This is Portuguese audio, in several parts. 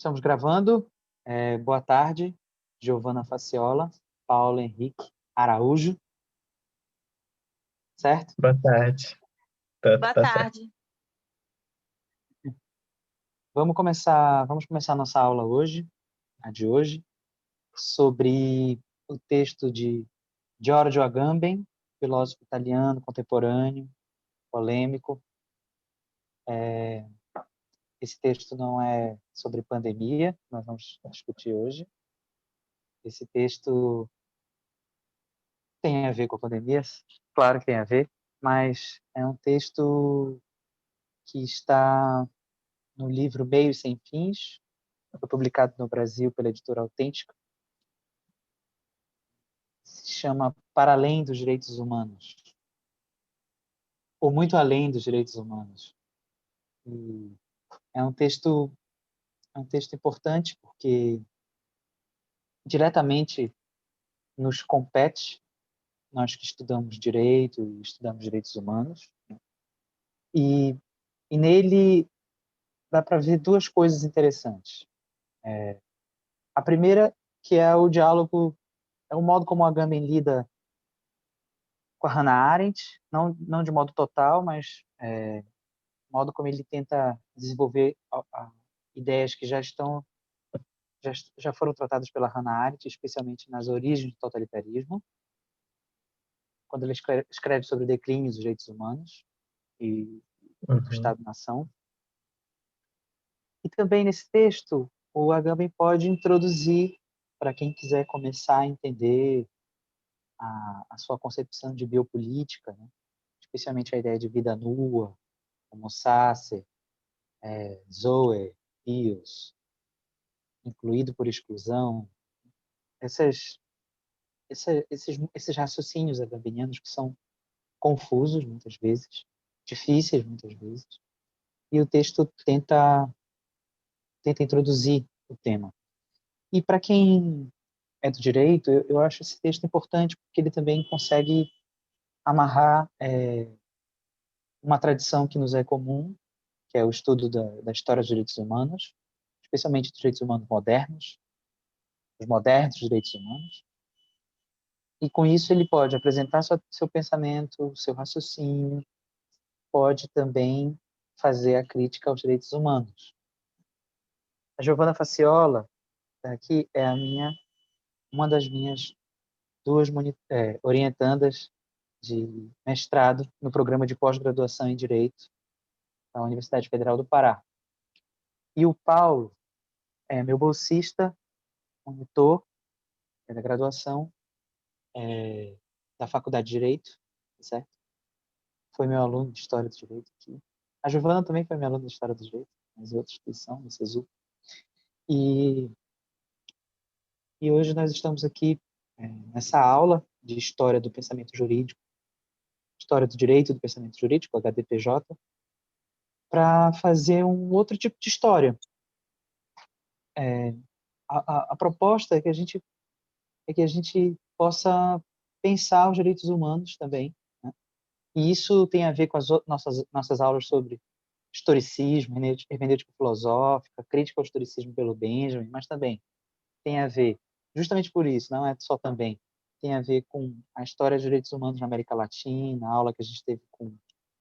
Estamos gravando. Boa tarde, Giovana Faciola, Paulo Henrique Araújo, certo? Boa tarde. Boa Tá certo. tarde. Vamos começar a nossa aula hoje, a de hoje, sobre o texto de Giorgio Agamben, filósofo italiano contemporâneo, polêmico. Esse texto não é sobre pandemia, nós vamos discutir hoje. Esse texto tem a ver com a pandemia, claro que tem a ver, mas é um texto que está no livro Meios Sem Fins, foi publicado no Brasil pela editora Autêntica, se chama Para Além dos Direitos Humanos, ou Muito Além dos Direitos Humanos. E é um texto importante porque diretamente nos compete, nós que estudamos direito e estudamos direitos humanos, e nele dá para ver duas coisas interessantes. A primeira, que é o diálogo, é o modo como a Agamben lida com a Hannah Arendt, não de modo total, mas o modo como ele tenta desenvolver ideias que já foram tratadas pela Hannah Arendt, especialmente nas origens do totalitarismo, quando ele escreve sobre o declínio dos direitos humanos e do Estado-nação. E também nesse texto, o Agamben pode introduzir, para quem quiser começar a entender a sua concepção de biopolítica, né? Especialmente a ideia de vida nua, homo sacer, zoe, bios, incluído por exclusão, esses raciocínios agambenianos que são confusos muitas vezes, difíceis muitas vezes, e o texto tenta introduzir o tema. E para quem é do direito, eu acho esse texto importante porque ele também consegue amarrar uma tradição que nos é comum, que é o estudo da história dos direitos humanos, especialmente dos direitos humanos modernos, os modernos direitos humanos. E com isso ele pode apresentar seu pensamento, seu raciocínio, pode também fazer a crítica aos direitos humanos. A Giovana Faciola, aqui, é uma das minhas duas orientandas de mestrado no programa de pós-graduação em Direito da Universidade Federal do Pará. E o Paulo é meu bolsista, monitor da graduação da Faculdade de Direito, certo? Foi meu aluno de História do Direito aqui. A Giovana também foi minha aluna de História do Direito, mas em outra instituição, no CESU. E hoje nós estamos aqui nessa aula de História do Pensamento Jurídico, História do Direito do Pensamento Jurídico, HDPJ, para fazer um outro tipo de história. A proposta é que a gente possa pensar os direitos humanos também, né? E isso tem a ver com as nossas aulas sobre historicismo, hermenêutica filosófica, crítica ao historicismo pelo Benjamin, mas também tem a ver, justamente por isso, não é só também, tem a ver com a história dos direitos humanos na América Latina, a aula que a gente teve com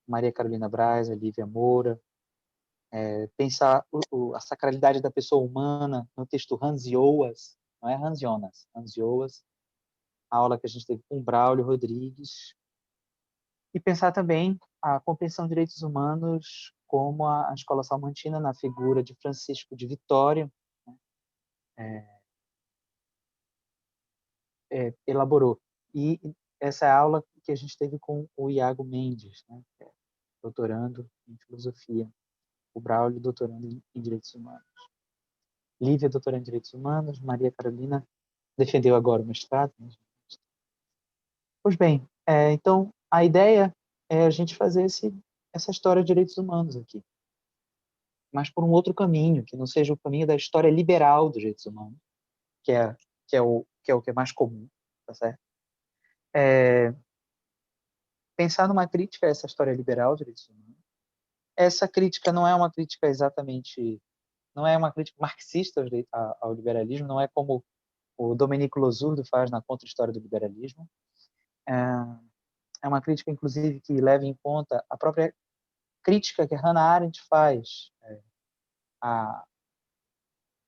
Maria Carolina Braz, a Lívia Moura, pensar a sacralidade da pessoa humana no texto Hans Joas, não é Hans Jonas, Hans Joas, a aula que a gente teve com Braulio Rodrigues, e pensar também a compreensão de direitos humanos como a Escola Salmantina, na figura de Francisco de Vitória, elaborou. E essa é a aula que a gente teve com o Iago Mendes, né, doutorando em filosofia, o Braulio doutorando em direitos humanos, Lívia doutorando em direitos humanos, Maria Carolina defendeu agora o mestrado. Pois bem, então a ideia é a gente fazer essa história de direitos humanos aqui, mas por um outro caminho, que não seja o caminho da história liberal dos direitos humanos, que é o que é mais comum, tá certo? Pensar numa crítica a essa história liberal dos direitos humanos. Essa crítica não é uma crítica exatamente não é uma crítica marxista ao liberalismo, não é como o Domenico Losurdo faz na Contra-História do Liberalismo. É uma crítica, inclusive, que leva em conta a própria crítica que a Hannah Arendt faz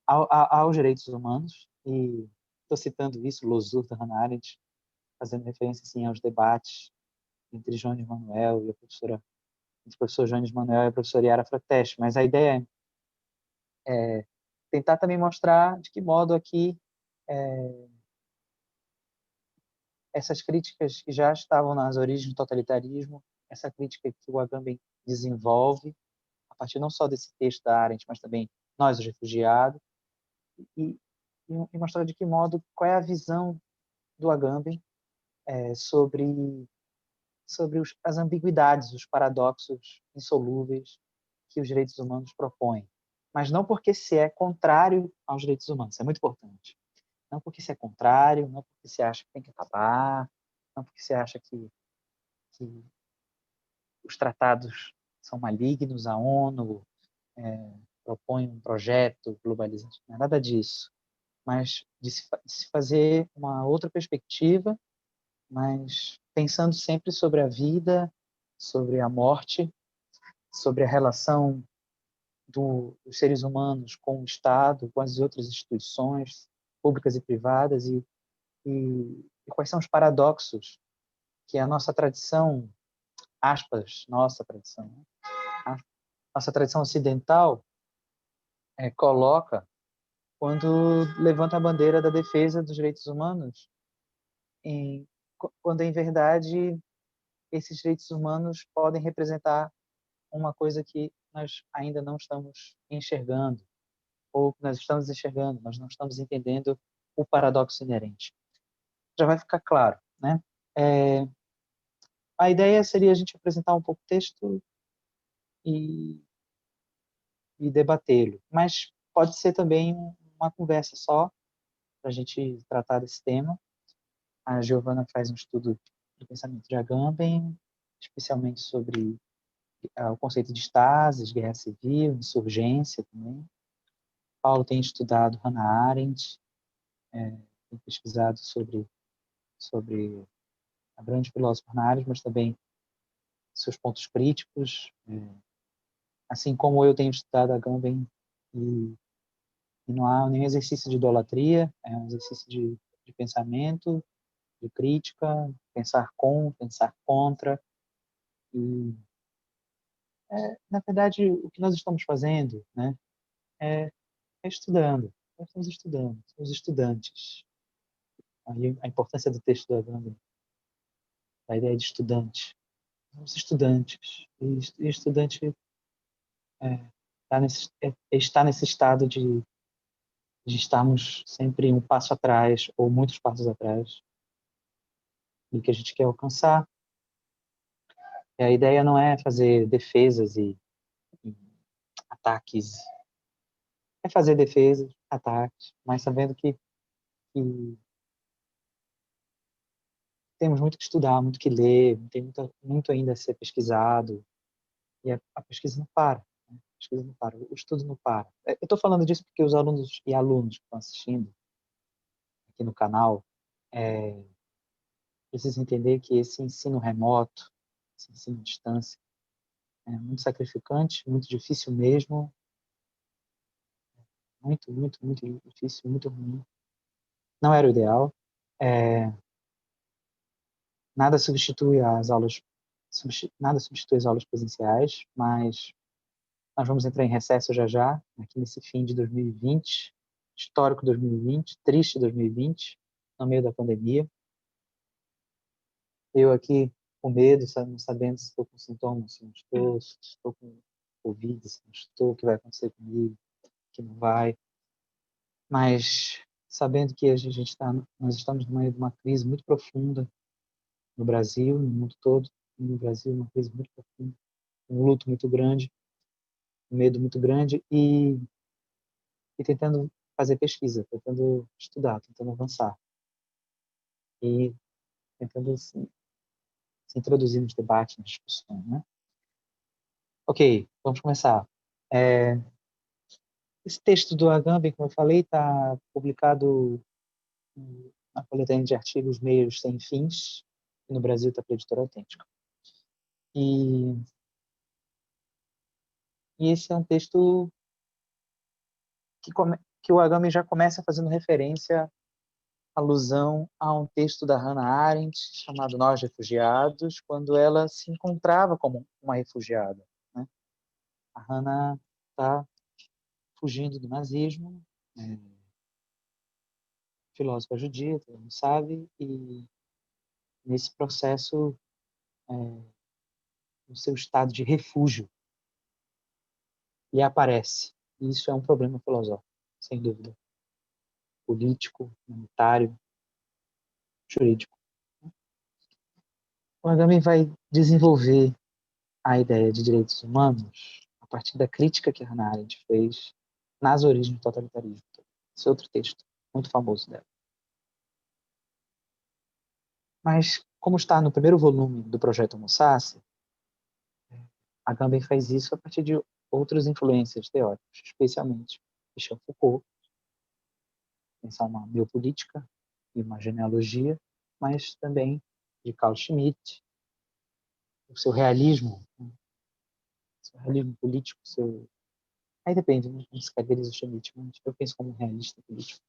aos direitos humanos, e estou citando isso, Losurdo, Hannah Arendt, fazendo referência assim, aos debates entre Jones Manuel e a professora, entre o professor Jones Manuel e a professora Yara Frateste, mas a ideia é tentar também mostrar de que modo aqui essas críticas que já estavam nas origens do totalitarismo, essa crítica que o Agamben desenvolve, a partir não só desse texto da Arendt, mas também Nós, os Refugiados, e, e mostrar de que modo, qual é a visão do Agamben sobre as ambiguidades, os paradoxos insolúveis que os direitos humanos propõem. Mas não porque se é contrário aos direitos humanos, isso é muito importante. Não porque se é contrário, não porque se acha que tem que acabar, não porque se acha que os tratados são malignos, a ONU propõe um projeto globalizante, não é nada disso. Mas de se fazer uma outra perspectiva, mas pensando sempre sobre a vida, sobre a morte, sobre a relação dos seres humanos com o Estado, com as outras instituições públicas e privadas, e quais são os paradoxos que a nossa tradição, aspas, nossa tradição, nossa tradição ocidental coloca quando levanta a bandeira da defesa dos direitos humanos, quando, em verdade, esses direitos humanos podem representar uma coisa que nós ainda não estamos enxergando, ou que nós estamos enxergando, mas não estamos entendendo o paradoxo inerente. Já vai ficar claro, né? A ideia seria a gente apresentar um pouco o texto e debatê-lo, mas pode ser também uma conversa só, para a gente tratar desse tema. A Giovana faz um estudo do pensamento de Agamben, especialmente sobre o conceito de estasis, guerra civil, insurgência também. Paulo tem estudado Hannah Arendt, tem pesquisado sobre a grande filósofa Hannah Arendt, mas também seus pontos críticos, assim como eu tenho estudado Agamben, e não há nenhum exercício de idolatria, é um exercício de pensamento, de crítica, pensar com, pensar contra, e na verdade o que nós estamos fazendo, né, é estudando, nós estamos estudando, somos estudantes. Aí a importância do texto do Agamben, a ideia de estudante, somos estudantes, e estudante está nesse estado de estarmos sempre um passo atrás, ou muitos passos atrás, do que a gente quer alcançar. E a ideia não é fazer defesas e ataques, é fazer defesas, ataques, mas sabendo que temos muito que estudar, muito que ler, tem muito ainda a ser pesquisado, e a pesquisa não para. Né? A pesquisa não para, o estudo não para. Eu estou falando disso porque os alunos e alunos que estão assistindo aqui no canal precisam entender que esse ensino remoto, esse ensino à distância, é muito sacrificante, muito difícil mesmo, muito, muito, muito difícil, muito ruim. Não era o ideal. É, nada substitui as aulas, nada substitui as aulas presenciais, mas nós vamos entrar em recesso já já, aqui nesse fim de 2020, histórico 2020, triste 2020, no meio da pandemia. Eu aqui com medo, não sabendo se estou com sintomas, se não estou, se estou com Covid, se não estou, o que vai acontecer comigo, o que não vai. Mas sabendo que nós estamos no meio de uma crise muito profunda no Brasil, no mundo todo, no Brasil uma crise muito profunda, um luto muito grande, um medo muito grande, e tentando fazer pesquisa, tentando estudar, tentando avançar e tentando se introduzir nos debates, nas discussões, né? Ok, vamos começar. Esse texto do Agamben, como eu falei, está publicado na coletânea de artigos Meios Sem Fins, que no Brasil está para a Editora Autêntica. E esse é um texto que o Agamben já começa fazendo referência, alusão a um texto da Hannah Arendt, chamado Nós Refugiados, quando ela se encontrava como uma refugiada, né? A Hannah está fugindo do nazismo, filósofa judia, todo mundo sabe, e nesse processo, no seu estado de refúgio, lhe aparece. E isso é um problema filosófico, sem dúvida, político, humanitário, jurídico. O Agamben vai desenvolver a ideia de direitos humanos a partir da crítica que a Hannah Arendt fez nas origens do totalitarismo. Esse é outro texto muito famoso dela. Mas, como está no primeiro volume do Projeto Homo Sacer, Agamben faz isso a partir de outras influências teóricas, especialmente Michel Foucault, pensar uma biopolítica e uma genealogia, mas também de Carl Schmitt, o seu realismo político, aí depende, né? Como se caracteriza o Schmitt, mas eu penso como um realista político,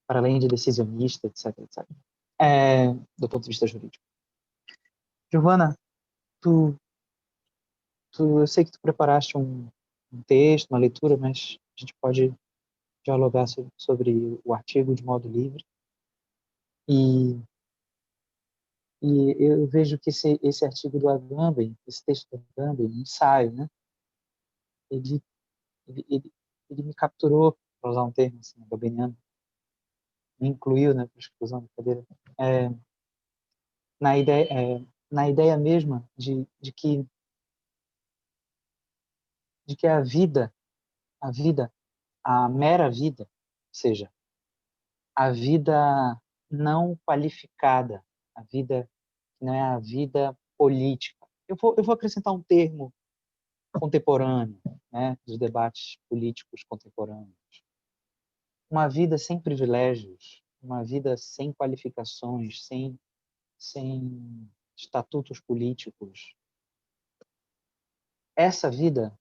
para além de decisionista, etc, etc. Do ponto de vista jurídico. Giovana, eu sei que tu preparaste um texto, uma leitura, mas a gente pode dialogar sobre o artigo de modo livre. E eu vejo que esse artigo do Agamben, esse texto do Agamben, um ensaio, né? Ele, ele me capturou, para usar um termo assim, agambeniano, me incluiu, né, para exclusão da cadeira, é, na ideia mesma de que a vida, a mera vida, ou seja, a vida não qualificada, a vida que não é a vida política. Eu vou acrescentar um termo contemporâneo, né, dos debates políticos contemporâneos. Uma vida sem privilégios, uma vida sem qualificações, sem estatutos políticos. Essa vida,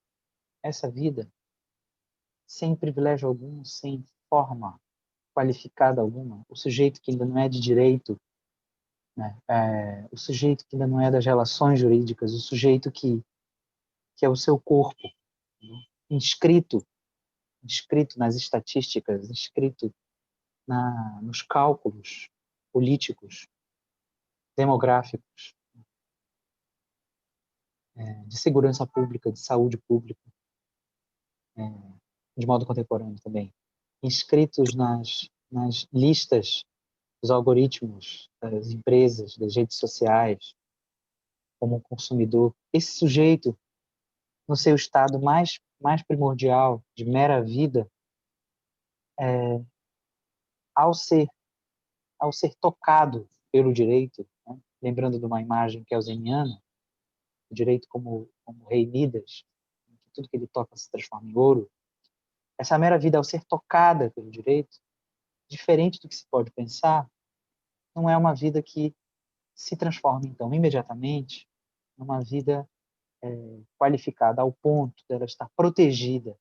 sem privilégio algum, sem forma qualificada alguma, o sujeito que ainda não é de direito, né, o sujeito que ainda não é das relações jurídicas, o sujeito que é o seu corpo, né, inscrito nas estatísticas, inscrito nos cálculos políticos, demográficos, de segurança pública, de saúde pública, de modo contemporâneo também, inscritos nas listas dos algoritmos das empresas, das redes sociais, como um consumidor. Esse sujeito, no seu estado mais primordial, de mera vida, ao ser tocado pelo direito, né? Lembrando de uma imagem kelseniana, o direito como rei Midas, que tudo que ele toca se transforma em ouro, essa mera vida, ao ser tocada pelo direito, diferente do que se pode pensar, não é uma vida que se transforma, então, imediatamente numa vida qualificada ao ponto dela estar protegida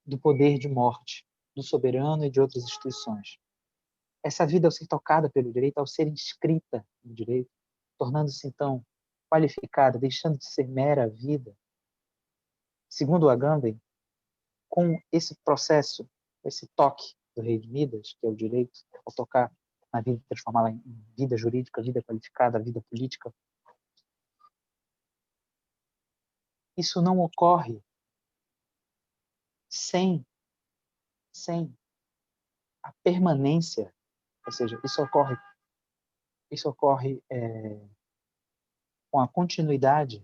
do poder de morte do soberano e de outras instituições. Essa vida, ao ser tocada pelo direito, ao ser inscrita no direito, tornando-se, então, qualificada, deixando de ser mera vida, segundo o Agamben, com esse processo, esse toque do rei de Midas, que é o direito, ao tocar na vida, transformá-la em vida jurídica, vida qualificada, vida política, isso não ocorre sem a permanência, ou seja, isso ocorre com a continuidade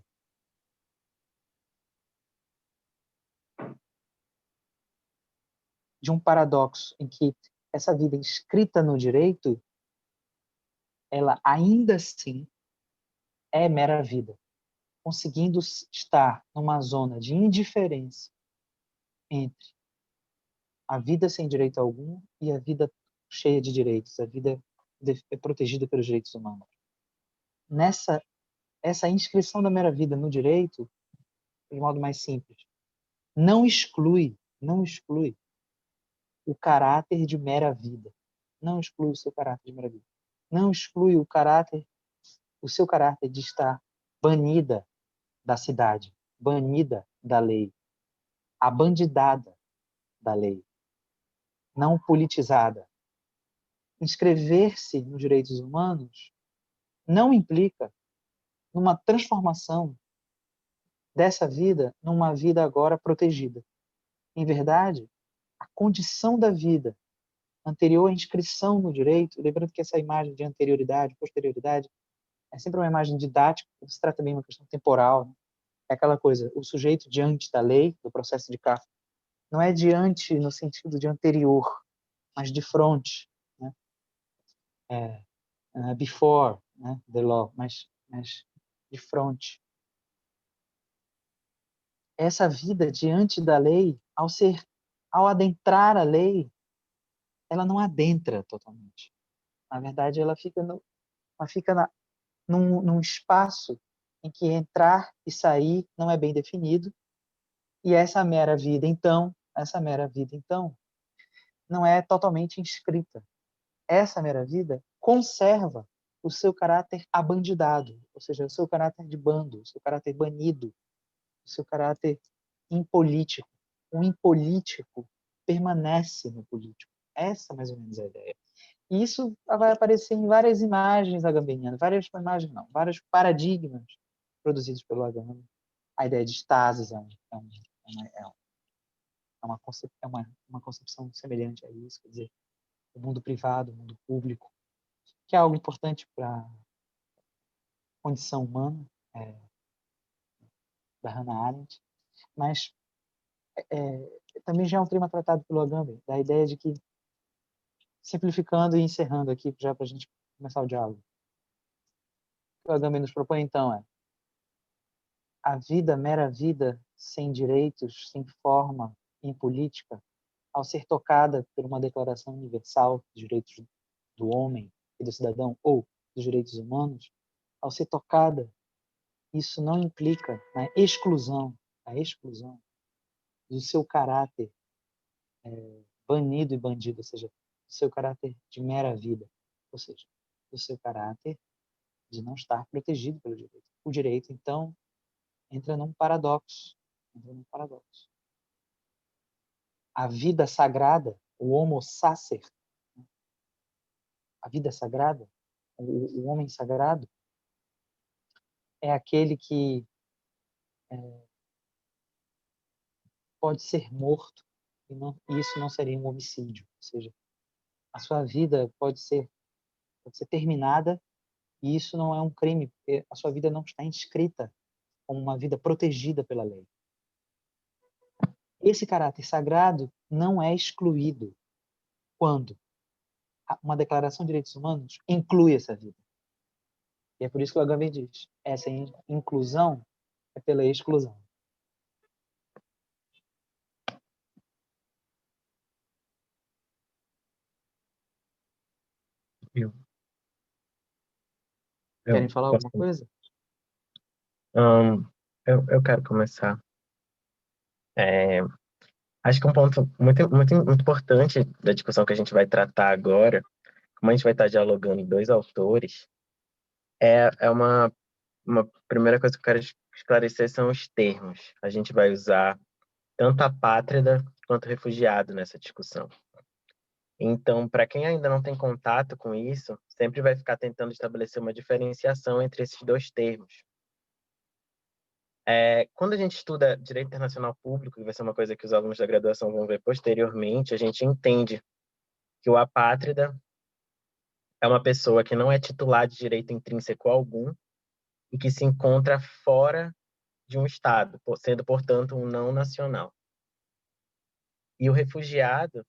de um paradoxo em que essa vida inscrita no direito, ela ainda assim é mera vida. conseguindo estar numa zona de indiferença entre a vida sem direito algum e a vida cheia de direitos, a vida protegida pelos direitos humanos. Essa inscrição da mera vida no direito, de modo mais simples, não exclui o caráter de mera vida. Não exclui o seu caráter de mera vida. Não exclui o seu caráter de estar banida da cidade, banida da lei, abandidada da lei, não politizada. Inscrever-se nos direitos humanos não implica numa transformação dessa vida numa vida agora protegida. Em verdade, a condição da vida anterior à inscrição no direito, lembrando que essa imagem de anterioridade, posterioridade, é sempre uma imagem didática, se trata também de uma questão temporal, né? É aquela coisa, o sujeito diante da lei, do processo de Kafka, não é diante no sentido de anterior, mas de frente, né? Before, né? The law, mas de frente. Essa vida diante da lei, ao adentrar a lei, ela não adentra totalmente. Na verdade, ela fica num espaço em que entrar e sair não é bem definido, e essa mera vida, então, não é totalmente inscrita. Essa mera vida conserva o seu caráter abandidado, ou seja, o seu caráter de bando, o seu caráter banido, o seu caráter impolítico. O impolítico permanece no político. Essa, mais ou menos, é a ideia. E isso vai aparecer em várias imagens agambenianas, vários paradigmas produzidos pelo Agamben. A ideia de estasis uma concepção semelhante a isso, quer dizer, o mundo privado, o mundo público, que é algo importante para a condição humana, da Hannah Arendt, mas também já é um tema tratado pelo Agamben, da ideia de que, simplificando e encerrando aqui, já para a gente começar o diálogo, o que o Agamben nos propõe, então, é a vida, mera vida, sem direitos, sem forma, em política, ao ser tocada por uma declaração universal dos direitos do homem e do cidadão, ou dos direitos humanos, ao ser tocada, isso não implica a exclusão do seu caráter banido e bandido, ou seja, do seu caráter de mera vida, ou seja, do seu caráter de não estar protegido pelo direito. O direito, então, entra num paradoxo. A vida sagrada, o homo sacer, a vida sagrada, o homem sagrado, é aquele que pode ser morto e isso não seria um homicídio. Ou seja, a sua vida pode ser terminada e isso não é um crime, porque a sua vida não está inscrita como uma vida protegida pela lei. Esse caráter sagrado não é excluído quando uma declaração de direitos humanos inclui essa vida. E é por isso que o Agamben diz, essa inclusão é pela exclusão. Eu Querem falar posso. alguma coisa? Eu quero começar. Acho que um ponto muito importante da discussão que a gente vai tratar agora, como a gente vai estar dialogando em dois autores, é uma primeira coisa que eu quero esclarecer são os termos. A gente vai usar tanto apátrida quanto refugiado nessa discussão. Então, para quem ainda não tem contato com isso, sempre vai ficar tentando estabelecer uma diferenciação entre esses dois termos. Quando a gente estuda Direito Internacional Público, que vai ser uma coisa que os alunos da graduação vão ver posteriormente, a gente entende que o apátrida é uma pessoa que não é titular de direito intrínseco algum e que se encontra fora de um Estado, sendo, portanto, um não nacional. E o refugiado,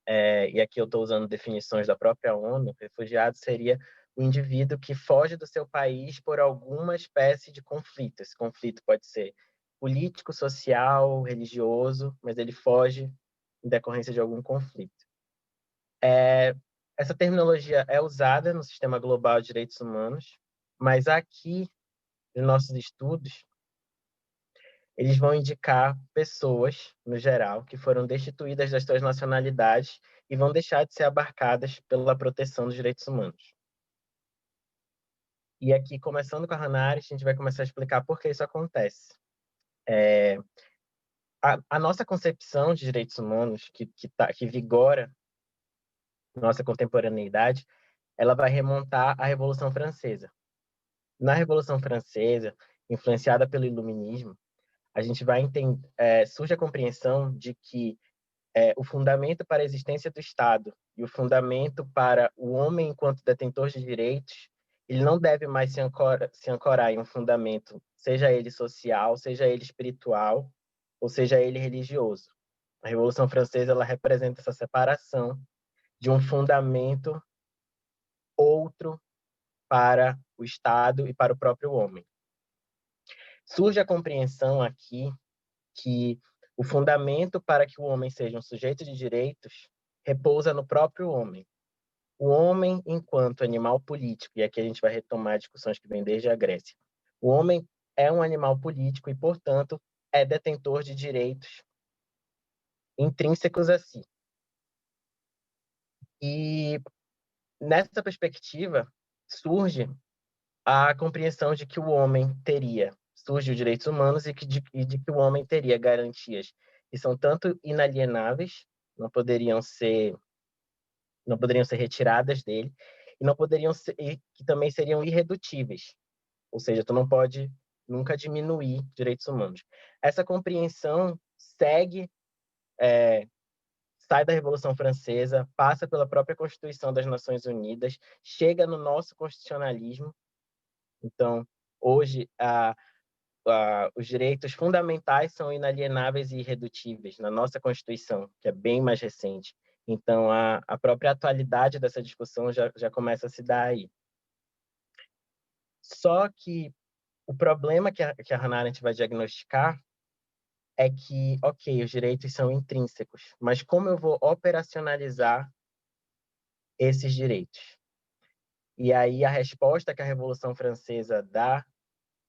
e aqui eu estou usando definições da própria ONU, refugiado seria o indivíduo que foge do seu país por alguma espécie de conflito. Esse conflito pode ser político, social, religioso, mas ele foge em decorrência de algum conflito. Essa terminologia é usada no Sistema Global de Direitos Humanos, mas aqui, nos nossos estudos, eles vão indicar pessoas, no geral, que foram destituídas das suas nacionalidades e vão deixar de ser abarcadas pela proteção dos direitos humanos. E aqui, começando com a Hannah Arendt, a gente vai começar a explicar por que isso acontece. A nossa concepção de direitos humanos, que vigora nossa contemporaneidade, ela vai remontar à Revolução Francesa. Na Revolução Francesa, influenciada pelo Iluminismo, a gente vai surge a compreensão de que o fundamento para a existência do Estado e o fundamento para o homem enquanto detentor de direitos, ele não deve mais se ancorar em um fundamento, seja ele social, seja ele espiritual, ou seja ele religioso. A Revolução Francesa ela representa essa separação de um fundamento outro para o Estado e para o próprio homem. Surge a compreensão aqui que o fundamento para que o homem seja um sujeito de direitos repousa no próprio homem. O homem, enquanto animal político, e aqui a gente vai retomar discussões que vêm desde a Grécia, o homem é um animal político e, portanto, é detentor de direitos intrínsecos a si. E, nessa perspectiva, surge a compreensão de que o homem surge os direitos humanos e de que o homem teria garantias que são tanto inalienáveis, não poderiam ser retiradas dele, e que também seriam irredutíveis, ou seja, tu não pode nunca diminuir direitos humanos. Essa compreensão sai da Revolução Francesa, passa pela própria Constituição das Nações Unidas, chega no nosso constitucionalismo. Então, hoje, os direitos fundamentais são inalienáveis e irredutíveis na nossa Constituição, que é bem mais recente. Então, a própria atualidade dessa discussão já começa a se dar aí. Só que o problema que a Hannah Arendt vai diagnosticar é que, ok, os direitos são intrínsecos, mas como eu vou operacionalizar esses direitos? E aí a resposta que a Revolução Francesa dá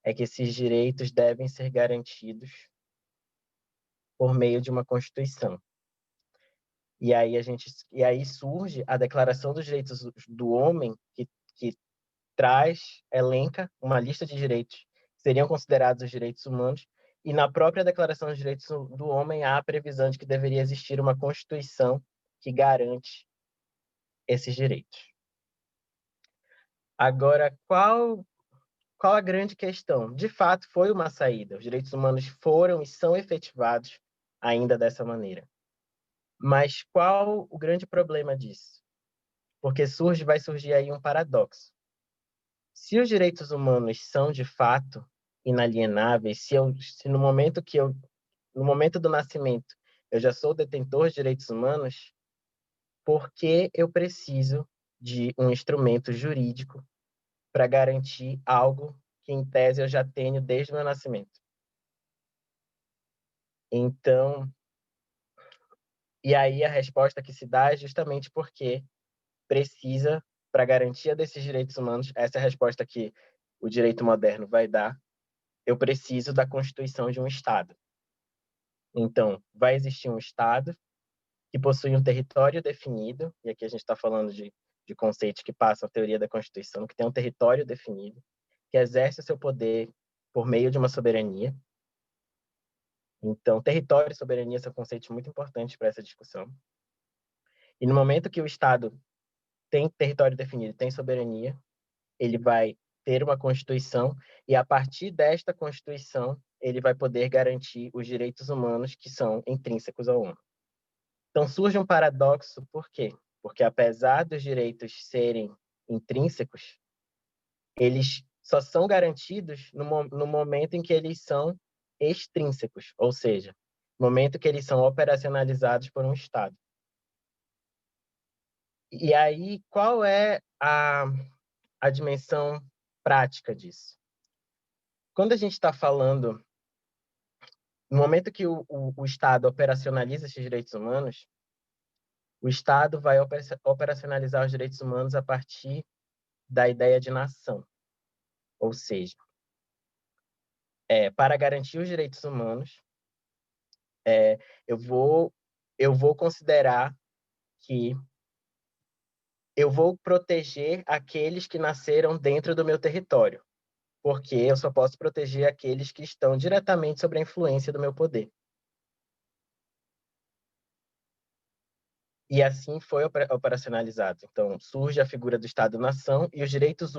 é que esses direitos devem ser garantidos por meio de uma Constituição. E aí surge a Declaração dos Direitos do Homem, que elenca uma lista de direitos que seriam considerados os direitos humanos, e na própria Declaração dos Direitos do Homem há a previsão de que deveria existir uma Constituição que garante esses direitos. Agora, qual a grande questão? De fato, foi uma saída. Os direitos humanos foram e são efetivados ainda dessa maneira. Mas qual o grande problema disso? Porque vai surgir aí um paradoxo. Se os direitos humanos são, de fato, inalienáveis, se no momento do nascimento eu já sou detentor de direitos humanos, por que eu preciso de um instrumento jurídico para garantir algo que, em tese, eu já tenho desde o meu nascimento? Então, e aí a resposta que se dá é justamente porque precisa, para a garantia desses direitos humanos, essa é a resposta que o direito moderno vai dar, eu preciso da constituição de um Estado. Então, vai existir um Estado que possui um território definido, e aqui a gente está falando de conceitos que passam a teoria da Constituição, que tem um território definido, que exerce o seu poder por meio de uma soberania. Então, território e soberania são conceitos muito importantes para essa discussão. E no momento que o Estado tem território definido, tem soberania, ele vai ter uma Constituição, e a partir desta Constituição, ele vai poder garantir os direitos humanos que são intrínsecos ao homem. Então, surge um paradoxo, por quê? Porque, apesar dos direitos serem intrínsecos, eles só são garantidos no momento em que eles são extrínsecos, ou seja, no momento que eles são operacionalizados por um Estado. E aí, qual é a dimensão prática disso. Quando a gente está falando, no momento que o Estado operacionaliza esses direitos humanos, o Estado vai operacionalizar os direitos humanos a partir da ideia de nação. Ou seja, para garantir os direitos humanos, eu vou considerar que eu vou proteger aqueles que nasceram dentro do meu território, porque eu só posso proteger aqueles que estão diretamente sob a influência do meu poder. E assim foi operacionalizado. Então, surge a figura do Estado-nação e os direitos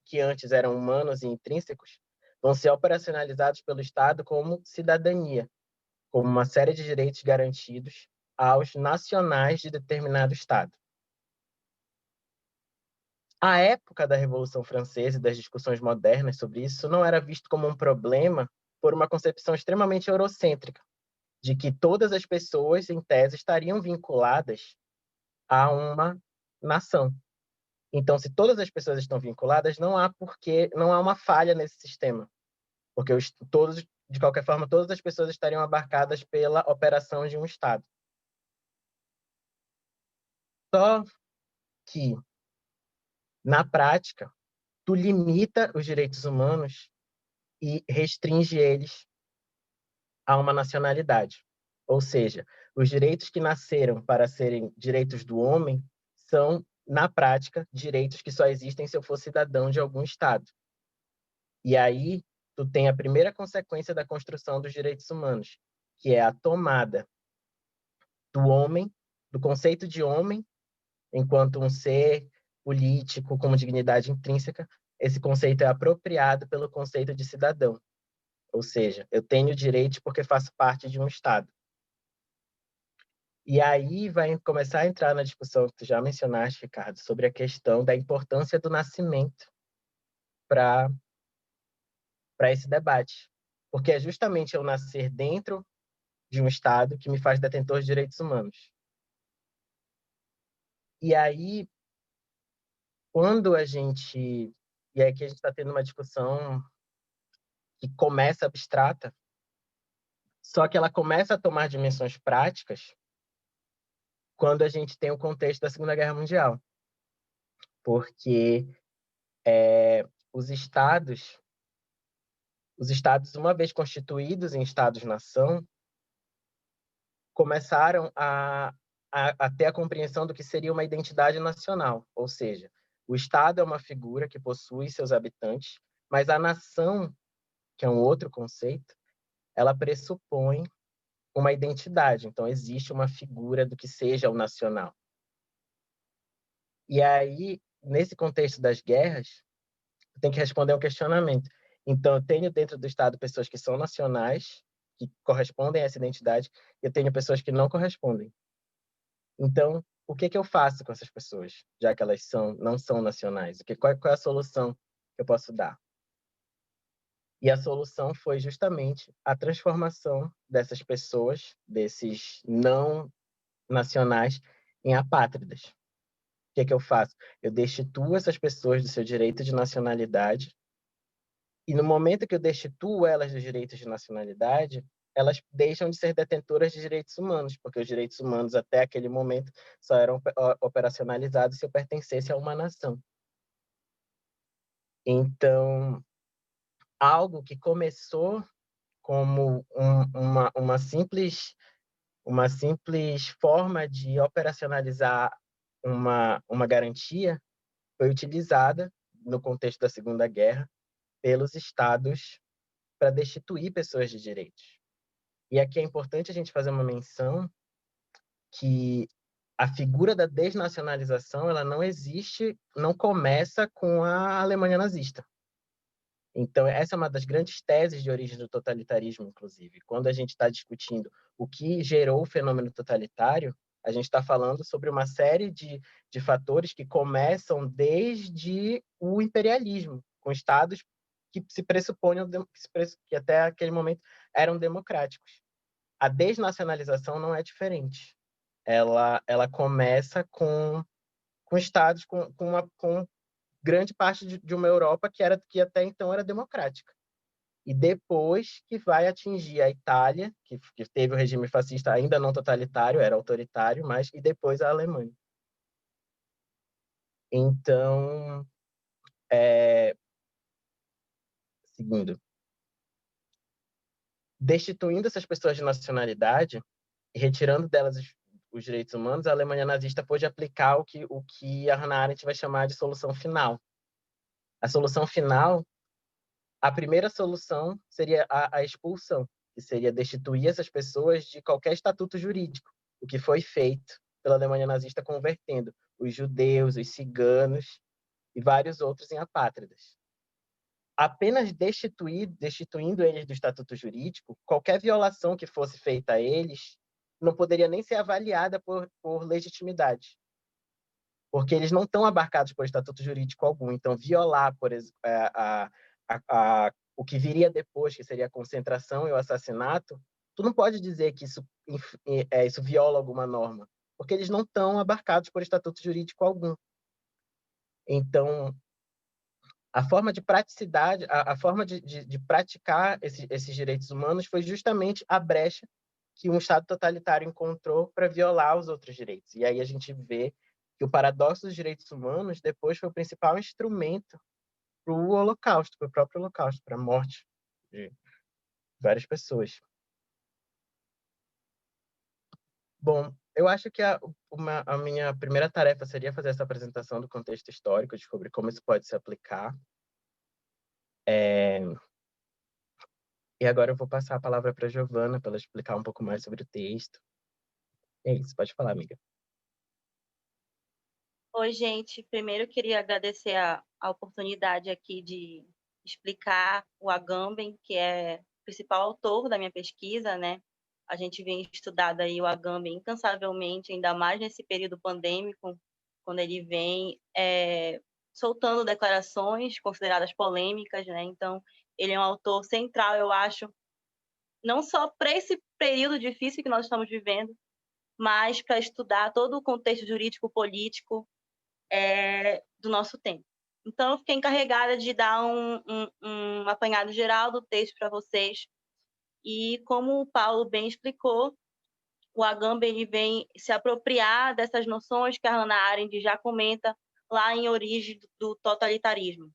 que antes eram humanos e intrínsecos vão ser operacionalizados pelo Estado como cidadania, como uma série de direitos garantidos aos nacionais de determinado Estado. A época da Revolução Francesa e das discussões modernas sobre isso não era visto como um problema por uma concepção extremamente eurocêntrica, de que todas as pessoas, em tese, estariam vinculadas a uma nação. Então, se todas as pessoas estão vinculadas, não há uma falha nesse sistema, porque todos, de qualquer forma, todas as pessoas estariam abarcadas pela operação de um Estado. Só que, na prática, tu limita os direitos humanos e restringe eles a uma nacionalidade. Ou seja, os direitos que nasceram para serem direitos do homem são, na prática, direitos que só existem se eu for cidadão de algum Estado. E aí, tu tem a primeira consequência da construção dos direitos humanos, que é a tomada do homem, do conceito de homem, enquanto um ser político com dignidade intrínseca. Esse conceito é apropriado pelo conceito de cidadão. Ou seja, eu tenho direitos porque faço parte de um Estado. E aí vai começar a entrar na discussão que tu já mencionaste, Ricardo, sobre a questão da importância do nascimento para esse debate. Porque é justamente eu nascer dentro de um Estado que me faz detentor de direitos humanos. E aí, quando a gente... E aí que a gente está tendo uma discussão que começa abstrata, só que ela começa a tomar dimensões práticas quando a gente tem o contexto da Segunda Guerra Mundial. Porque os estados, uma vez constituídos em estados-nação, começaram a ter a compreensão do que seria uma identidade nacional, ou seja, o Estado é uma figura que possui seus habitantes, mas a nação, que é um outro conceito, ela pressupõe uma identidade, então existe uma figura do que seja o nacional. E aí, nesse contexto das guerras, tem que responder um questionamento. Então, eu tenho dentro do Estado pessoas que são nacionais, que correspondem a essa identidade, e eu tenho pessoas que não correspondem. Então, o que eu faço com essas pessoas, já que elas não são nacionais? Qual é a solução que eu posso dar? E a solução foi justamente a transformação dessas pessoas, desses não nacionais, em apátridas. O que eu faço? Eu destituo essas pessoas do seu direito de nacionalidade. E no momento que eu destituo elas dos direitos de nacionalidade, elas deixam de ser detentoras de direitos humanos, porque os direitos humanos até aquele momento só eram operacionalizados se eu pertencesse a uma nação. Então, algo que começou como uma simples forma de operacionalizar uma garantia foi utilizada no contexto da Segunda Guerra pelos estados para destituir pessoas de direitos. E aqui é importante a gente fazer uma menção que a figura da desnacionalização ela não existe, não começa com a Alemanha nazista. Então, essa é uma das grandes teses de origem do totalitarismo, inclusive. Quando a gente está discutindo o que gerou o fenômeno totalitário, a gente está falando sobre uma série de fatores que começam desde o imperialismo, com estados que se pressupunham, que até aquele momento eram democráticos. A desnacionalização não é diferente. Ela começa com estados com grande parte de uma Europa que até então era democrática. E depois que vai atingir a Itália, que teve o regime fascista ainda não totalitário, era autoritário, mas e depois a Alemanha. Então, seguindo, destituindo essas pessoas de nacionalidade e retirando delas os direitos humanos, a Alemanha nazista pôde aplicar o que a Hannah Arendt vai chamar de solução final. A solução final, a primeira solução seria a expulsão, que seria destituir essas pessoas de qualquer estatuto jurídico, o que foi feito pela Alemanha nazista convertendo os judeus, os ciganos e vários outros em apátridas. Apenas destituindo eles do estatuto jurídico, qualquer violação que fosse feita a eles não poderia nem ser avaliada por legitimidade, porque eles não estão abarcados por estatuto jurídico algum. Então, violar, por exemplo, o que viria depois, que seria a concentração e o assassinato, tu não pode dizer que isso viola alguma norma, porque eles não estão abarcados por estatuto jurídico algum. Então, a forma de praticidade, a forma de praticar esses direitos humanos foi justamente a brecha que um Estado totalitário encontrou para violar os outros direitos. E aí a gente vê que o paradoxo dos direitos humanos depois foi o principal instrumento para o Holocausto, para o próprio Holocausto, para a morte de várias pessoas. Bom, eu acho que a minha primeira tarefa seria fazer essa apresentação do contexto histórico, descobrir como isso pode se aplicar. E agora eu vou passar a palavra para a Giovana, para ela explicar um pouco mais sobre o texto. É isso, pode falar, amiga. Oi, gente. Primeiro eu queria agradecer a oportunidade aqui de explicar o Agamben, que é o principal autor da minha pesquisa, né? A gente vem estudando aí o Agamben incansavelmente, ainda mais nesse período pandêmico, quando ele vem soltando declarações consideradas polêmicas, né? Então, ele é um autor central, eu acho, não só para esse período difícil que nós estamos vivendo, mas para estudar todo o contexto jurídico-político do nosso tempo. Então, eu fiquei encarregada de dar um apanhado geral do texto para vocês. E como o Paulo bem explicou, o Agamben vem se apropriar dessas noções que a Hannah Arendt já comenta lá em Origem do Totalitarismo.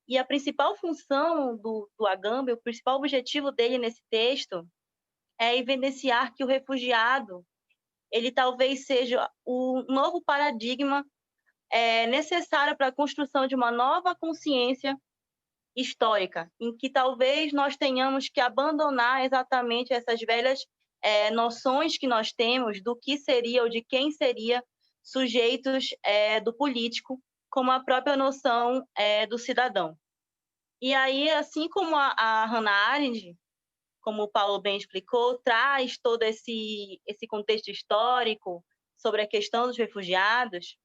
E a principal função do Agamben, o principal objetivo dele nesse texto é evidenciar que o refugiado ele talvez seja o novo paradigma necessário para a construção de uma nova consciência histórica, em que talvez nós tenhamos que abandonar exatamente essas velhas noções que nós temos do que seria ou de quem seria sujeitos do político, como a própria noção do cidadão. E aí, assim como a Hannah Arendt, como o Paulo bem explicou, traz todo esse contexto histórico sobre a questão dos refugiados,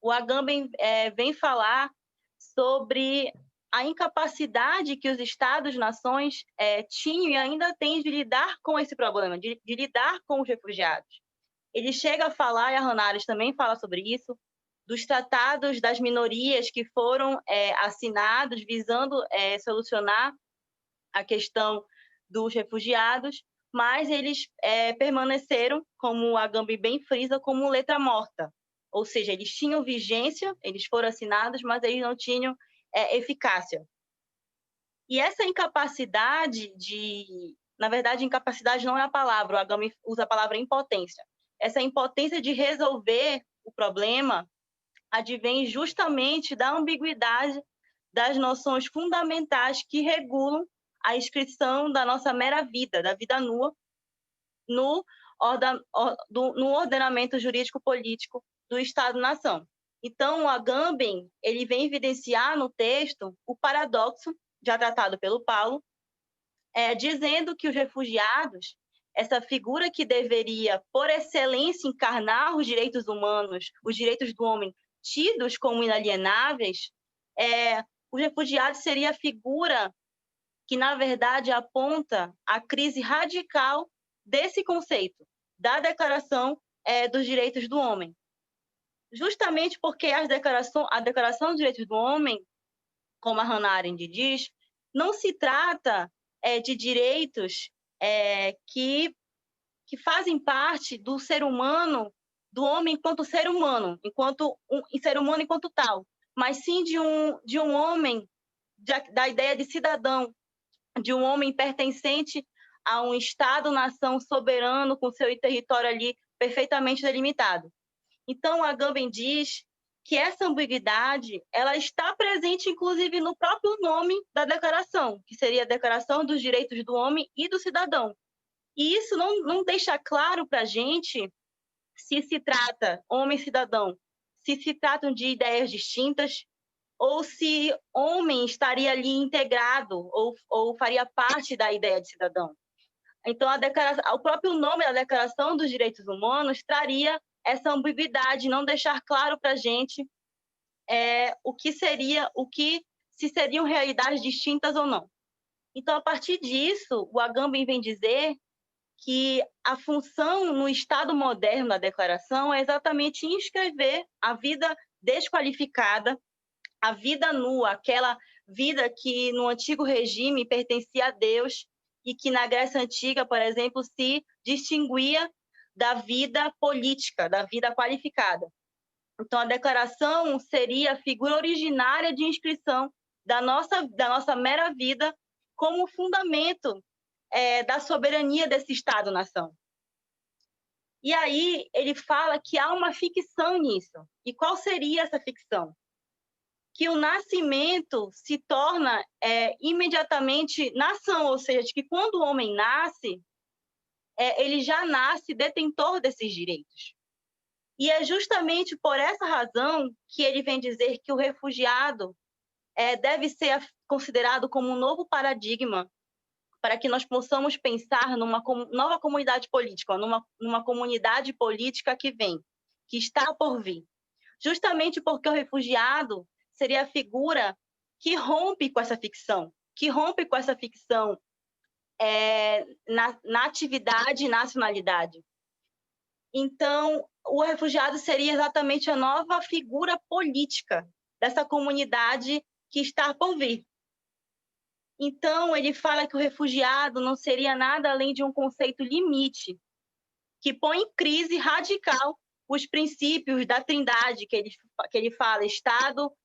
o Agamben vem falar sobre a incapacidade que os Estados-nações tinham e ainda têm de lidar com esse problema, de lidar com os refugiados. Ele chega a falar, e a Hannah Arendt também fala sobre isso, dos tratados das minorias que foram assinados visando solucionar a questão dos refugiados, mas eles permaneceram, como o Agamben bem frisa, como letra morta. Ou seja, eles tinham vigência, eles foram assinados, mas eles não tinham eficácia. E essa incapacidade na verdade, incapacidade não é a palavra, o Agamben usa a palavra impotência. Essa impotência de resolver o problema advém justamente da ambiguidade das noções fundamentais que regulam a inscrição da nossa mera vida, da vida nua, no ordenamento jurídico-político do Estado-nação. Então, o Agamben ele vem evidenciar no texto o paradoxo, já tratado pelo Paulo, dizendo que os refugiados, essa figura que deveria, por excelência, encarnar os direitos humanos, os direitos do homem, tidos como inalienáveis, os refugiados seria a figura que, na verdade, aponta a crise radical desse conceito, da Declaração dos Direitos do Homem. justamente porque a Declaração dos Direitos do Homem, como a Hannah Arendt diz, não se trata de direitos que fazem parte do ser humano, do homem enquanto ser humano, enquanto ser humano enquanto tal, mas sim de um homem, da ideia de cidadão, de um homem pertencente a um Estado-nação soberano com seu território ali perfeitamente delimitado. Então, a Agamben diz que essa ambiguidade ela está presente, inclusive, no próprio nome da declaração, que seria a Declaração dos Direitos do Homem e do Cidadão. E isso não deixa claro para a gente se trata, homem e cidadão, se tratam de ideias distintas, ou se homem estaria ali integrado ou faria parte da ideia de cidadão. Então, o próprio nome da Declaração dos Direitos Humanos traria essa ambiguidade, não deixar claro para a gente se seriam realidades distintas ou não. Então, a partir disso, o Agamben vem dizer que a função no Estado moderno da Declaração é exatamente inscrever a vida desqualificada, a vida nua, aquela vida que no antigo regime pertencia a Deus e que na Grécia Antiga, por exemplo, se distinguia da vida política, da vida qualificada. Então, a declaração seria a figura originária de inscrição da nossa mera vida como fundamento da soberania desse Estado-nação. E aí ele fala que há uma ficção nisso. E qual seria essa ficção? Que o nascimento se torna imediatamente nação, ou seja, que quando o homem nasce, ele já nasce detentor desses direitos. E é justamente por essa razão que ele vem dizer que o refugiado deve ser considerado como um novo paradigma para que nós possamos pensar numa nova comunidade política, numa comunidade política que vem, que está por vir. Justamente porque o refugiado seria a figura que rompe com essa ficção, na atividade e nacionalidade. Então, o refugiado seria exatamente a nova figura política dessa comunidade que está por vir. Então, ele fala que o refugiado não seria nada além de um conceito limite, que põe em crise radical os princípios da trindade que ele fala, Estado,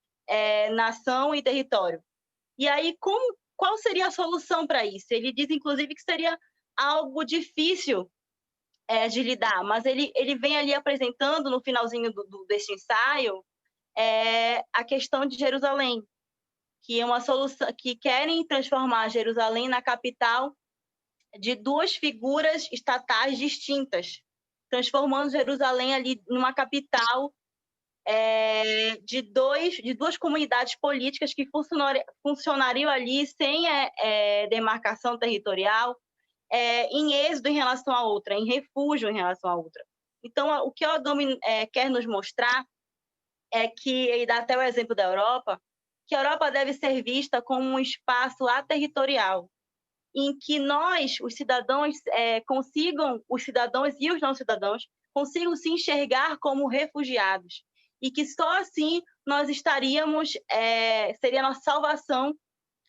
nação e território. E aí, qual seria a solução para isso? Ele diz, inclusive, que seria algo difícil de lidar, mas ele vem ali apresentando, no finalzinho desse ensaio, a questão de Jerusalém, que é uma solução, que querem transformar Jerusalém na capital de duas figuras estatais distintas, transformando Jerusalém ali numa capital de duas comunidades políticas que funcionariam ali sem demarcação territorial, em êxodo em relação à outra, em refúgio em relação à outra. Então, o que o Agamben quer nos mostrar é que, ele dá até o exemplo da Europa, que a Europa deve ser vista como um espaço aterritorial, em que nós, os cidadãos, os cidadãos e os não cidadãos, consigam se enxergar como refugiados, e que só assim nós estaríamos, seria a nossa salvação,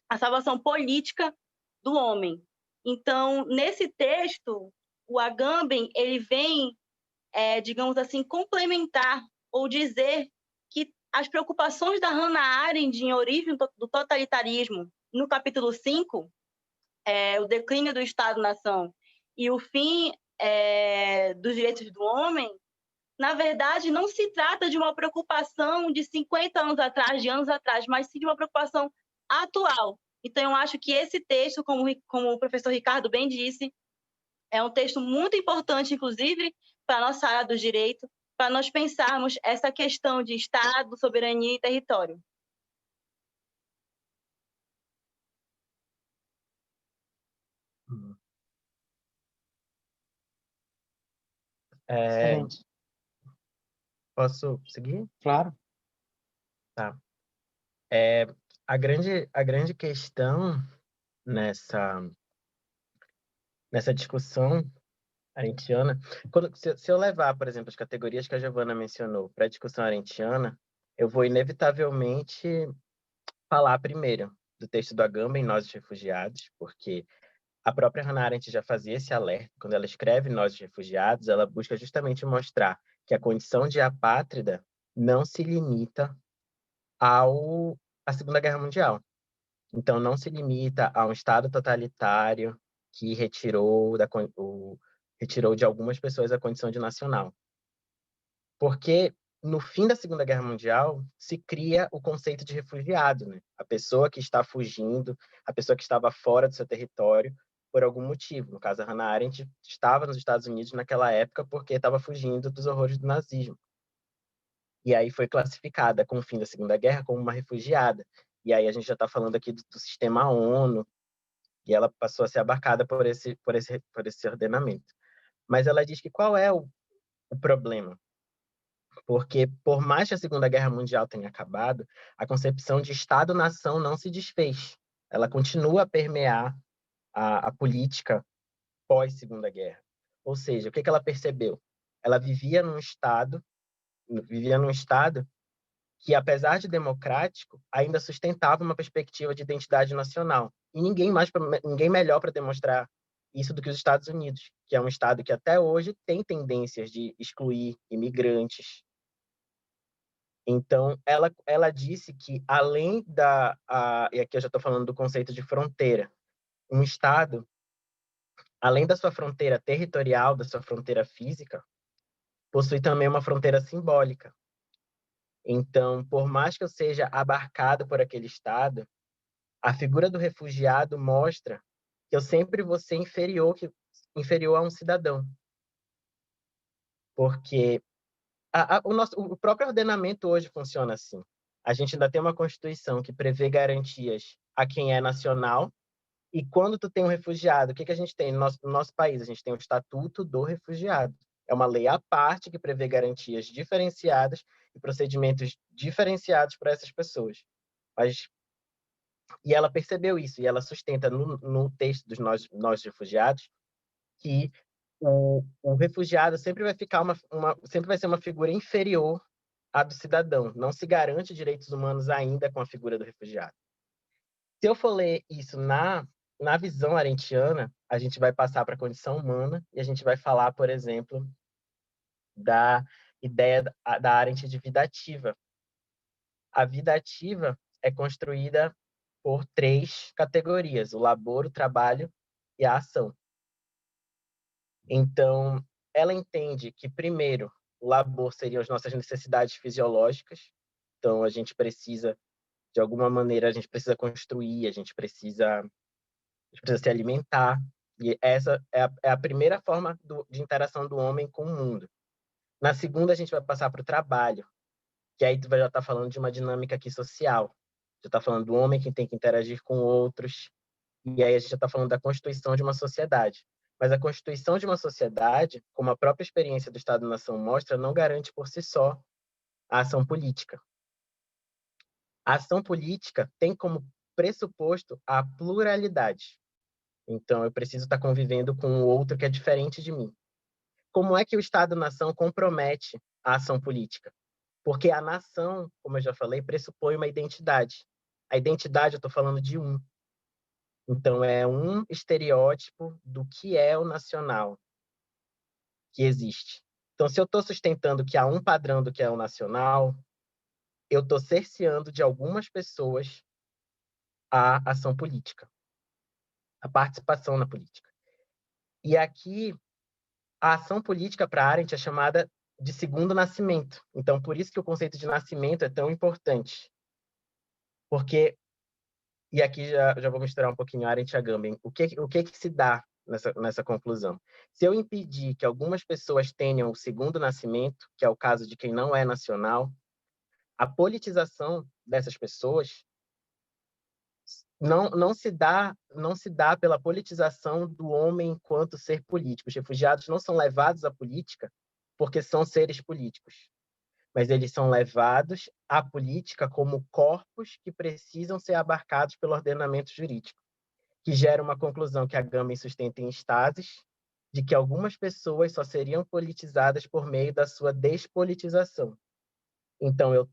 a salvação política do homem. Então, nesse texto, o Agamben, ele vem, digamos assim, complementar ou dizer que as preocupações da Hannah Arendt em Origem do Totalitarismo, no capítulo 5, o declínio do Estado-nação e o fim dos direitos do homem, na verdade, não se trata de uma preocupação de 50 anos atrás, de anos atrás, mas sim de uma preocupação atual. Então, eu acho que esse texto, como o professor Ricardo bem disse, é um texto muito importante, inclusive, para a nossa área do direito, para nós pensarmos essa questão de Estado, soberania e território. Excelente. Posso seguir? Claro. Tá. A grande questão nessa discussão arendtiana. Se eu levar, por exemplo, as categorias que a Giovana mencionou para a discussão arendtiana, eu vou inevitavelmente falar primeiro do texto do Agamben, Nós os Refugiados, porque a própria Hannah Arendt já fazia esse alerta. Quando ela escreve Nós os Refugiados, ela busca justamente mostrar que a condição de apátrida não se limita à Segunda Guerra Mundial. Então, não se limita a um Estado totalitário que retirou de algumas pessoas a condição de nacional. Porque, no fim da Segunda Guerra Mundial, se cria o conceito de refugiado, né? A pessoa que está fugindo, a pessoa que estava fora do seu território por algum motivo. No caso, a Hannah Arendt estava nos Estados Unidos naquela época porque estava fugindo dos horrores do nazismo. E aí foi classificada, com o fim da Segunda Guerra, como uma refugiada. E aí a gente já está falando aqui do sistema ONU, e ela passou a ser abarcada por esse ordenamento. Mas ela diz que qual é o problema? Porque, por mais que a Segunda Guerra Mundial tenha acabado, a concepção de Estado-nação não se desfez. Ela continua a permear a política pós-Segunda Guerra. Ou seja, o que ela percebeu? Ela vivia num Estado que, apesar de democrático, ainda sustentava uma perspectiva de identidade nacional. E ninguém melhor para demonstrar isso do que os Estados Unidos, que é um Estado que até hoje tem tendências de excluir imigrantes. Então, ela disse que, além e aqui eu já estou falando do conceito de fronteira, um Estado, além da sua fronteira territorial, da sua fronteira física, possui também uma fronteira simbólica. Então, por mais que eu seja abarcado por aquele Estado, a figura do refugiado mostra que eu sempre vou ser inferior a um cidadão. Porque o próprio ordenamento hoje funciona assim. A gente ainda tem uma Constituição que prevê garantias a quem é nacional, e quando tu tem um refugiado, o que a gente tem no nosso país? A gente tem o Estatuto do Refugiado. É uma lei à parte que prevê garantias diferenciadas e procedimentos diferenciados para essas pessoas. E ela percebeu isso, e ela sustenta no texto dos Nós Refugiados que o refugiado sempre vai ficar sempre vai ser uma figura inferior à do cidadão. Não se garante direitos humanos ainda com a figura do refugiado. Se eu for ler isso na visão arendtiana, a gente vai passar para a condição humana e a gente vai falar, por exemplo, da ideia da Arendt de vida ativa. A vida ativa é construída por 3 categorias: o labor, o trabalho e a ação. Então, ela entende que, primeiro, o labor seriam as nossas necessidades fisiológicas. Então, a gente precisa, de alguma maneira, a gente precisa construir, a gente precisa se alimentar. E essa é a primeira forma de interação do homem com o mundo. Na segunda, a gente vai passar para o trabalho, que aí tu vai já estar falando de uma dinâmica aqui social. Já está falando do homem que tem que interagir com outros, e aí a gente já está falando da constituição de uma sociedade. Mas a constituição de uma sociedade, como a própria experiência do Estado-nação mostra, não garante por si só a ação política. A ação política tem como pressuposto a pluralidade. Então, eu preciso estar convivendo com o outro que é diferente de mim. Como é que o Estado-nação compromete a ação política? Porque a nação, como eu já falei, pressupõe uma identidade. A identidade, eu estou falando de um. Então, é um estereótipo do que é o nacional que existe. Então, se eu estou sustentando que há um padrão do que é o nacional, eu estou cerceando de algumas pessoas a ação política, a participação na política. E aqui, a ação política para Arendt é chamada de segundo nascimento. Então, por isso que o conceito de nascimento é tão importante. Porque, e aqui já vou misturar um pouquinho Arendt e Agamben, o que se dá nessa conclusão? Se eu impedir que algumas pessoas tenham o segundo nascimento, que é o caso de quem não é nacional, a politização dessas pessoas não se dá pela politização do homem enquanto ser político. Os refugiados não são levados à política porque são seres políticos, mas eles são levados à política como corpos que precisam ser abarcados pelo ordenamento jurídico, que gera uma conclusão que a Agamben sustenta em Stasis, de que algumas pessoas só seriam politizadas por meio da sua despolitização. Então, eu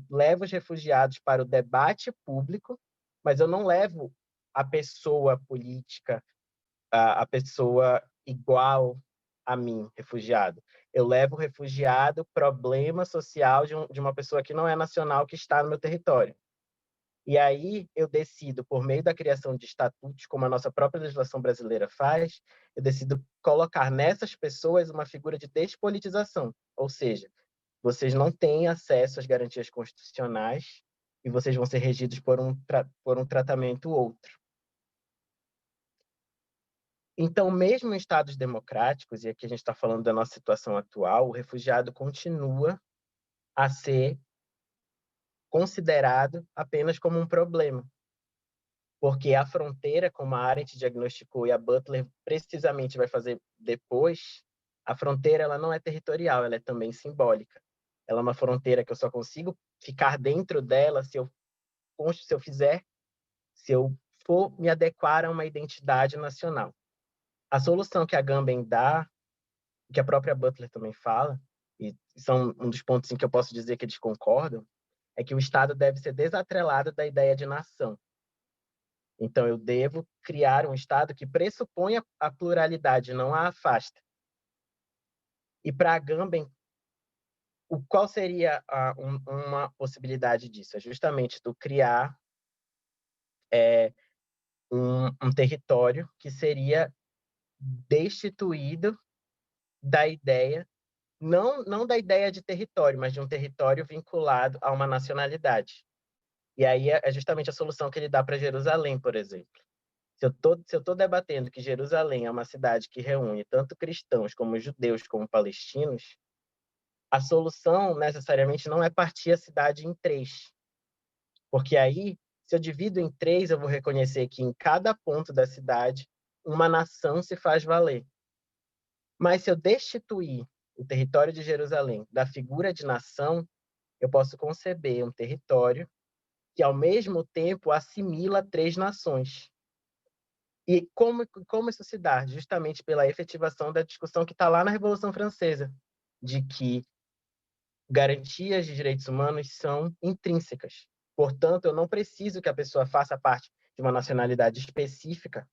levo os refugiados para o debate público, mas eu não levo a pessoa política, a pessoa igual a mim, refugiado. Eu levo o refugiado, problema social de uma pessoa que não é nacional, que está no meu território. E aí eu decido, por meio da criação de estatutos, como a nossa própria legislação brasileira faz, eu decido colocar nessas pessoas uma figura de despolitização, ou seja, vocês não têm acesso às garantias constitucionais e vocês vão ser regidos por um tratamento outro. Então, mesmo em estados democráticos, e aqui a gente está falando da nossa situação atual, o refugiado continua a ser considerado apenas como um problema, porque a fronteira, como a Arendt diagnosticou e a Butler precisamente vai fazer depois, a fronteira ela não é territorial, ela é também simbólica. Ela é uma fronteira que eu só consigo ficar dentro dela se eu for me adequar a uma identidade nacional. A solução que a Agamben dá, que a própria Butler também fala, e são um dos pontos em que eu posso dizer que eles concordam, é que o Estado deve ser desatrelado da ideia de nação. Então, eu devo criar um Estado que pressuponha a pluralidade, não a afasta. E para a Agamben, qual seria uma possibilidade disso? É justamente tu criar um território que seria destituído da ideia, não da ideia de território, mas de um território vinculado a uma nacionalidade. E aí é justamente a solução que ele dá para Jerusalém, por exemplo. Se eu tô debatendo que Jerusalém é uma cidade que reúne tanto cristãos como judeus como palestinos, a solução necessariamente não é partir a cidade em três. Porque aí, se eu divido em três, eu vou reconhecer que em cada ponto da cidade, uma nação se faz valer. Mas se eu destituir o território de Jerusalém da figura de nação, eu posso conceber um território que, ao mesmo tempo, assimila três nações. E como isso se dá? Justamente pela efetivação da discussão que está lá na Revolução Francesa, de que garantias de direitos humanos são intrínsecas. Portanto, eu não preciso que a pessoa faça parte de uma nacionalidade específica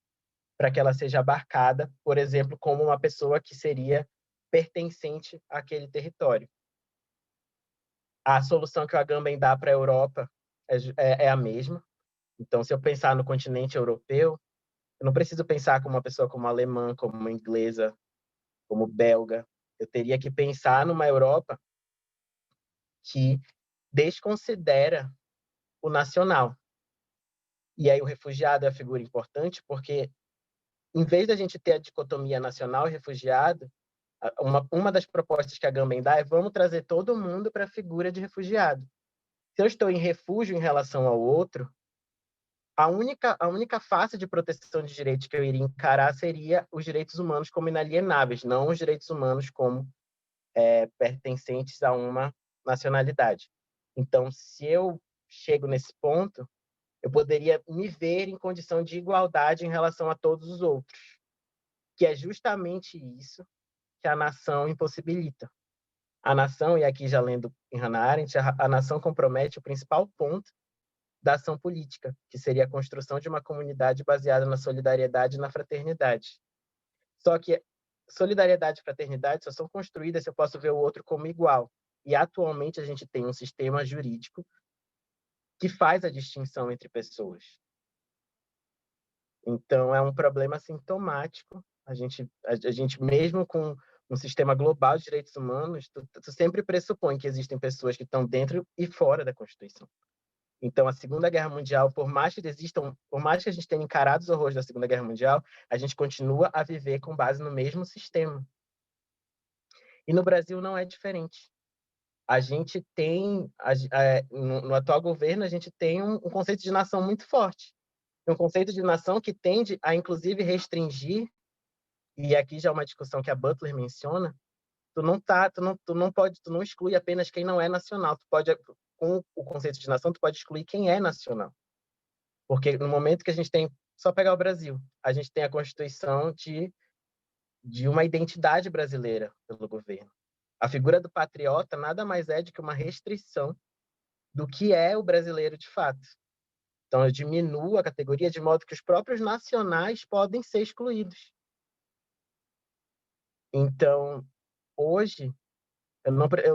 para que ela seja abarcada, por exemplo, como uma pessoa que seria pertencente àquele território. A solução que o Agamben dá para a Europa é a mesma. Então, se eu pensar no continente europeu, eu não preciso pensar como uma pessoa como alemã, como inglesa, como belga. Eu teria que pensar numa Europa que desconsidera o nacional. E aí o refugiado é a figura importante porque, em vez da gente ter a dicotomia nacional e refugiado, uma das propostas que a Agamben dá é vamos trazer todo mundo para a figura de refugiado. Se eu estou em refúgio em relação ao outro, a única face de proteção de direitos que eu iria encarar seria os direitos humanos como inalienáveis, não os direitos humanos como pertencentes a uma nacionalidade. Então, se eu chego nesse ponto, eu poderia me ver em condição de igualdade em relação a todos os outros, que é justamente isso que a nação impossibilita. A nação, e aqui já lendo em Hannah Arendt, a nação compromete o principal ponto da ação política, que seria a construção de uma comunidade baseada na solidariedade e na fraternidade. Só que solidariedade e fraternidade só são construídas se eu posso ver o outro como igual. E atualmente a gente tem um sistema jurídico que faz a distinção entre pessoas. Então é um problema sintomático. A gente mesmo com um sistema global de direitos humanos, tu sempre pressupõe que existem pessoas que estão dentro e fora da Constituição. Então, a Segunda Guerra Mundial, por mais que a gente tenha encarado os horrores da Segunda Guerra Mundial, a gente continua a viver com base no mesmo sistema. E no Brasil não é diferente. A gente tem, no atual governo, a gente tem um conceito de nação muito forte. Um conceito de nação que tende a, inclusive, restringir, e aqui já é uma discussão que a Butler menciona, tu não exclui apenas quem não é nacional. Com o conceito de nação, tu pode excluir quem é nacional. Porque no momento que a gente tem, só pegar o Brasil, a gente tem a Constituição de de uma identidade brasileira pelo governo. A figura do patriota nada mais é do que uma restrição do que é o brasileiro de fato. Então, eu diminuo a categoria de modo que os próprios nacionais podem ser excluídos. Então, hoje,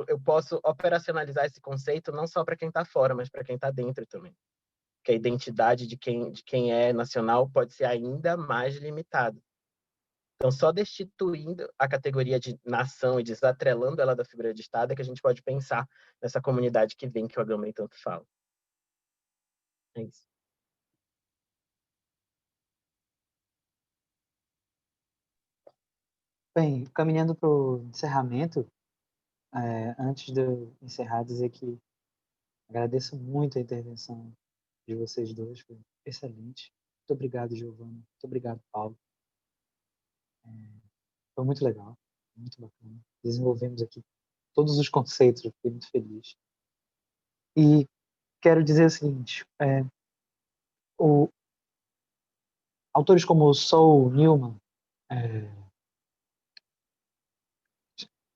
eu posso operacionalizar esse conceito não só para quem está fora, mas para quem está dentro também. Que a identidade de quem é nacional pode ser ainda mais limitada. Então, só destituindo a categoria de nação e desatrelando ela da figura de Estado é que a gente pode pensar nessa comunidade que vem, que o Agamben tanto fala. É isso. Bem, caminhando para o encerramento, antes de eu encerrar, dizer que agradeço muito a intervenção de vocês dois, foi excelente. Muito obrigado, Giovana. Muito obrigado, Paulo. Foi muito legal, muito bacana. Desenvolvemos aqui todos os conceitos, eu fiquei muito feliz. E quero dizer o seguinte, autores como Saul Newman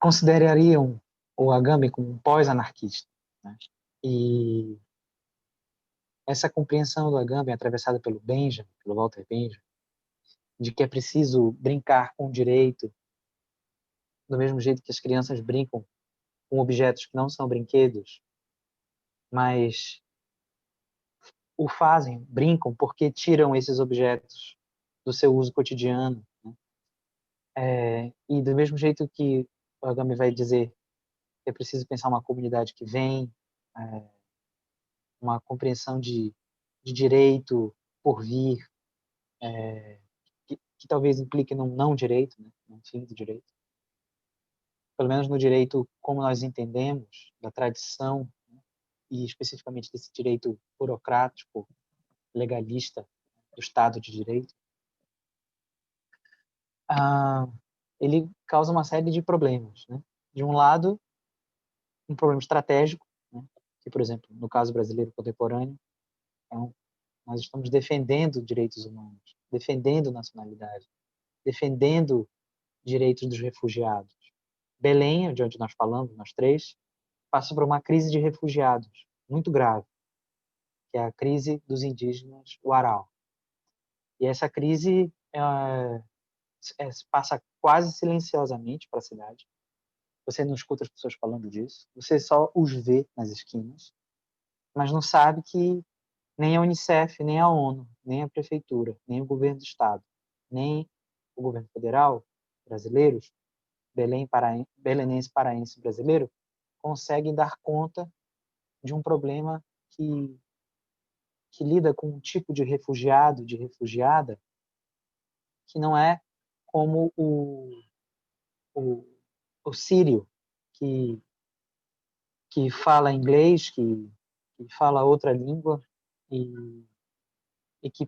considerariam o Agamben como um pós-anarquista, né? E essa compreensão do Agamben, atravessada pelo Benjamin, pelo Walter Benjamin, de que é preciso brincar com o direito do mesmo jeito que as crianças brincam com objetos que não são brinquedos, mas o fazem, brincam, porque tiram esses objetos do seu uso cotidiano, né? E do mesmo jeito que o Agamben vai dizer que é preciso pensar uma comunidade que vem, uma compreensão de direito por vir, que talvez implique num não direito, né? Num fim do direito. Pelo menos no direito como nós entendemos, da tradição, né? E especificamente desse direito burocrático, legalista do Estado de Direito, ele causa uma série de problemas, né? De um lado, um problema estratégico, né? Que, por exemplo, no caso brasileiro contemporâneo, nós estamos defendendo direitos humanos, defendendo nacionalidade, defendendo direitos dos refugiados. Belém, de onde nós falamos, nós três, passa por uma crise de refugiados muito grave, que é a crise dos indígenas Warau. E essa crise passa quase silenciosamente para a cidade. Você não escuta as pessoas falando disso, você só os vê nas esquinas, mas não sabe que nem a Unicef, nem a ONU, nem a prefeitura, nem o governo do estado, nem o governo federal, brasileiros, belenense, paraense brasileiro, conseguem dar conta de um problema que lida com um tipo de refugiado, de refugiada, que não é como o, o sírio, que fala inglês, que fala outra língua e que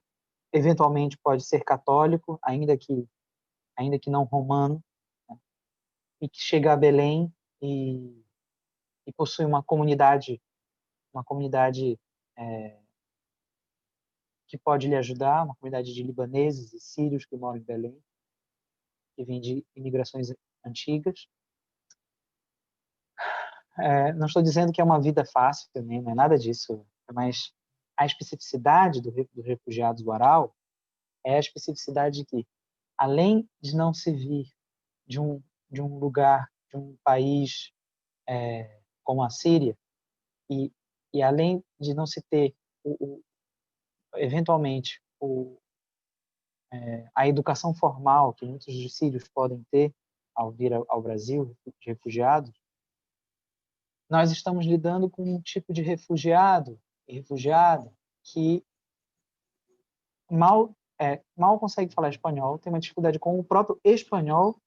eventualmente pode ser católico, ainda que não romano, né? E que chega a Belém e possui uma comunidade que pode lhe ajudar, uma comunidade de libaneses e sírios que moram em Belém, que vem de imigrações antigas. Não estou dizendo que é uma vida fácil também, não é nada disso, mas a especificidade dos refugiados do Aral é a especificidade de que, além de não se vir de um lugar, de um país como a Síria, e, e além de não se ter, eventualmente, a educação formal que muitos dos sírios podem ter ao vir ao Brasil, de refugiados, nós estamos lidando com um tipo de refugiado e refugiada que mal consegue falar espanhol, tem uma dificuldade com o próprio espanhol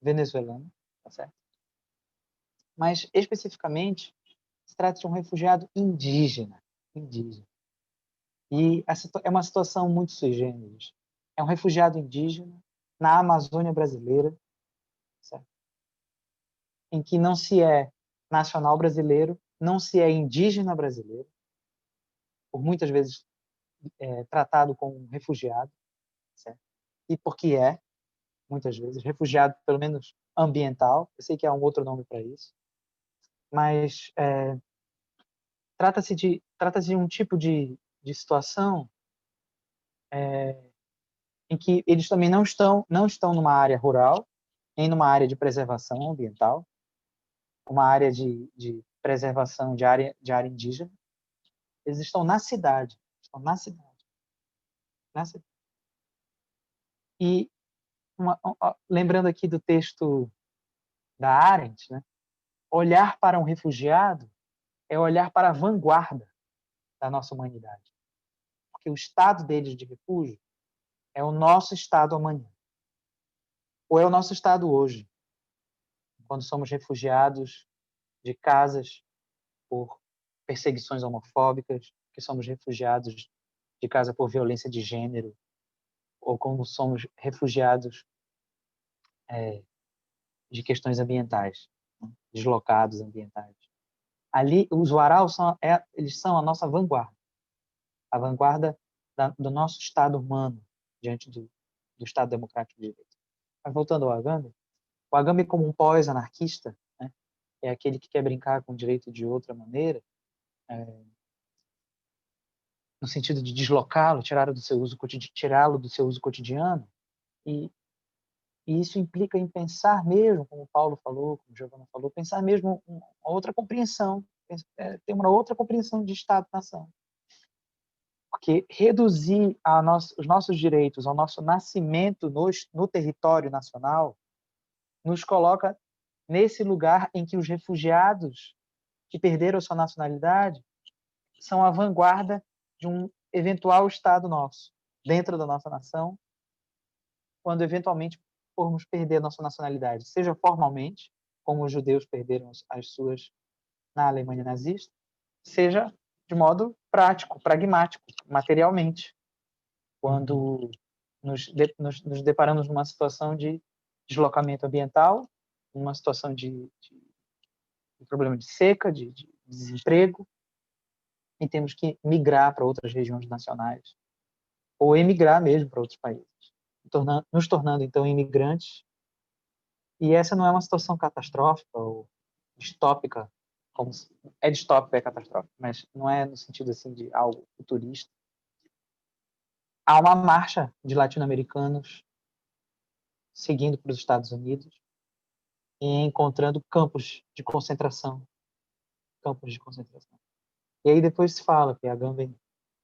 venezuelano, tá certo? Mas, especificamente, se trata de um refugiado indígena. E é uma situação muito sui generis. É um refugiado indígena na Amazônia brasileira, certo? Em que não se é nacional brasileiro, não se é indígena brasileiro, por muitas vezes tratado como um refugiado, certo? E porque muitas vezes, refugiado, pelo menos ambiental. Eu sei que há um outro nome para isso, mas trata-se de um tipo de situação em que eles também não estão numa área rural, nem numa área de preservação ambiental, uma área de preservação de área indígena. Eles estão na cidade. E lembrando aqui do texto da Arendt, né? Olhar para um refugiado é olhar para a vanguarda da nossa humanidade, porque o estado deles de refúgio é o nosso estado amanhã, ou é o nosso estado hoje, quando somos refugiados de casas por perseguições homofóbicas, que somos refugiados de casa por violência de gênero, ou quando somos refugiados de questões ambientais, né? Deslocados ambientais. Ali, os Warau eles são a nossa vanguarda, a vanguarda do nosso Estado humano diante do Estado democrático de direito. Mas voltando ao Agamben, o Agamben como um pós-anarquista, né, é aquele que quer brincar com o direito de outra maneira, no sentido de deslocá-lo, tirá-lo do seu uso cotidiano, e isso implica em pensar mesmo, como Paulo falou, como Giovanna falou, pensar mesmo uma outra compreensão, ter uma outra compreensão de Estado-nação. Porque reduzir os nossos direitos ao nosso nascimento no território nacional nos coloca nesse lugar em que os refugiados que perderam sua nacionalidade são a vanguarda de um eventual Estado nosso, dentro da nossa nação, quando eventualmente formos perder a nossa nacionalidade, seja formalmente, como os judeus perderam as suas na Alemanha nazista, seja de modo prático, pragmático, materialmente, quando nos deparamos numa situação de deslocamento ambiental, numa situação de problema de seca, de desemprego, e temos que migrar para outras regiões nacionais, ou emigrar mesmo para outros países, nos tornando, então, imigrantes. E essa não é uma situação catastrófica ou distópica, como é distópica, é catastrófica, mas não é no sentido assim de algo futurista. Há uma marcha de latino-americanos seguindo para os Estados Unidos e encontrando campos de concentração. E aí depois se fala que a Agamben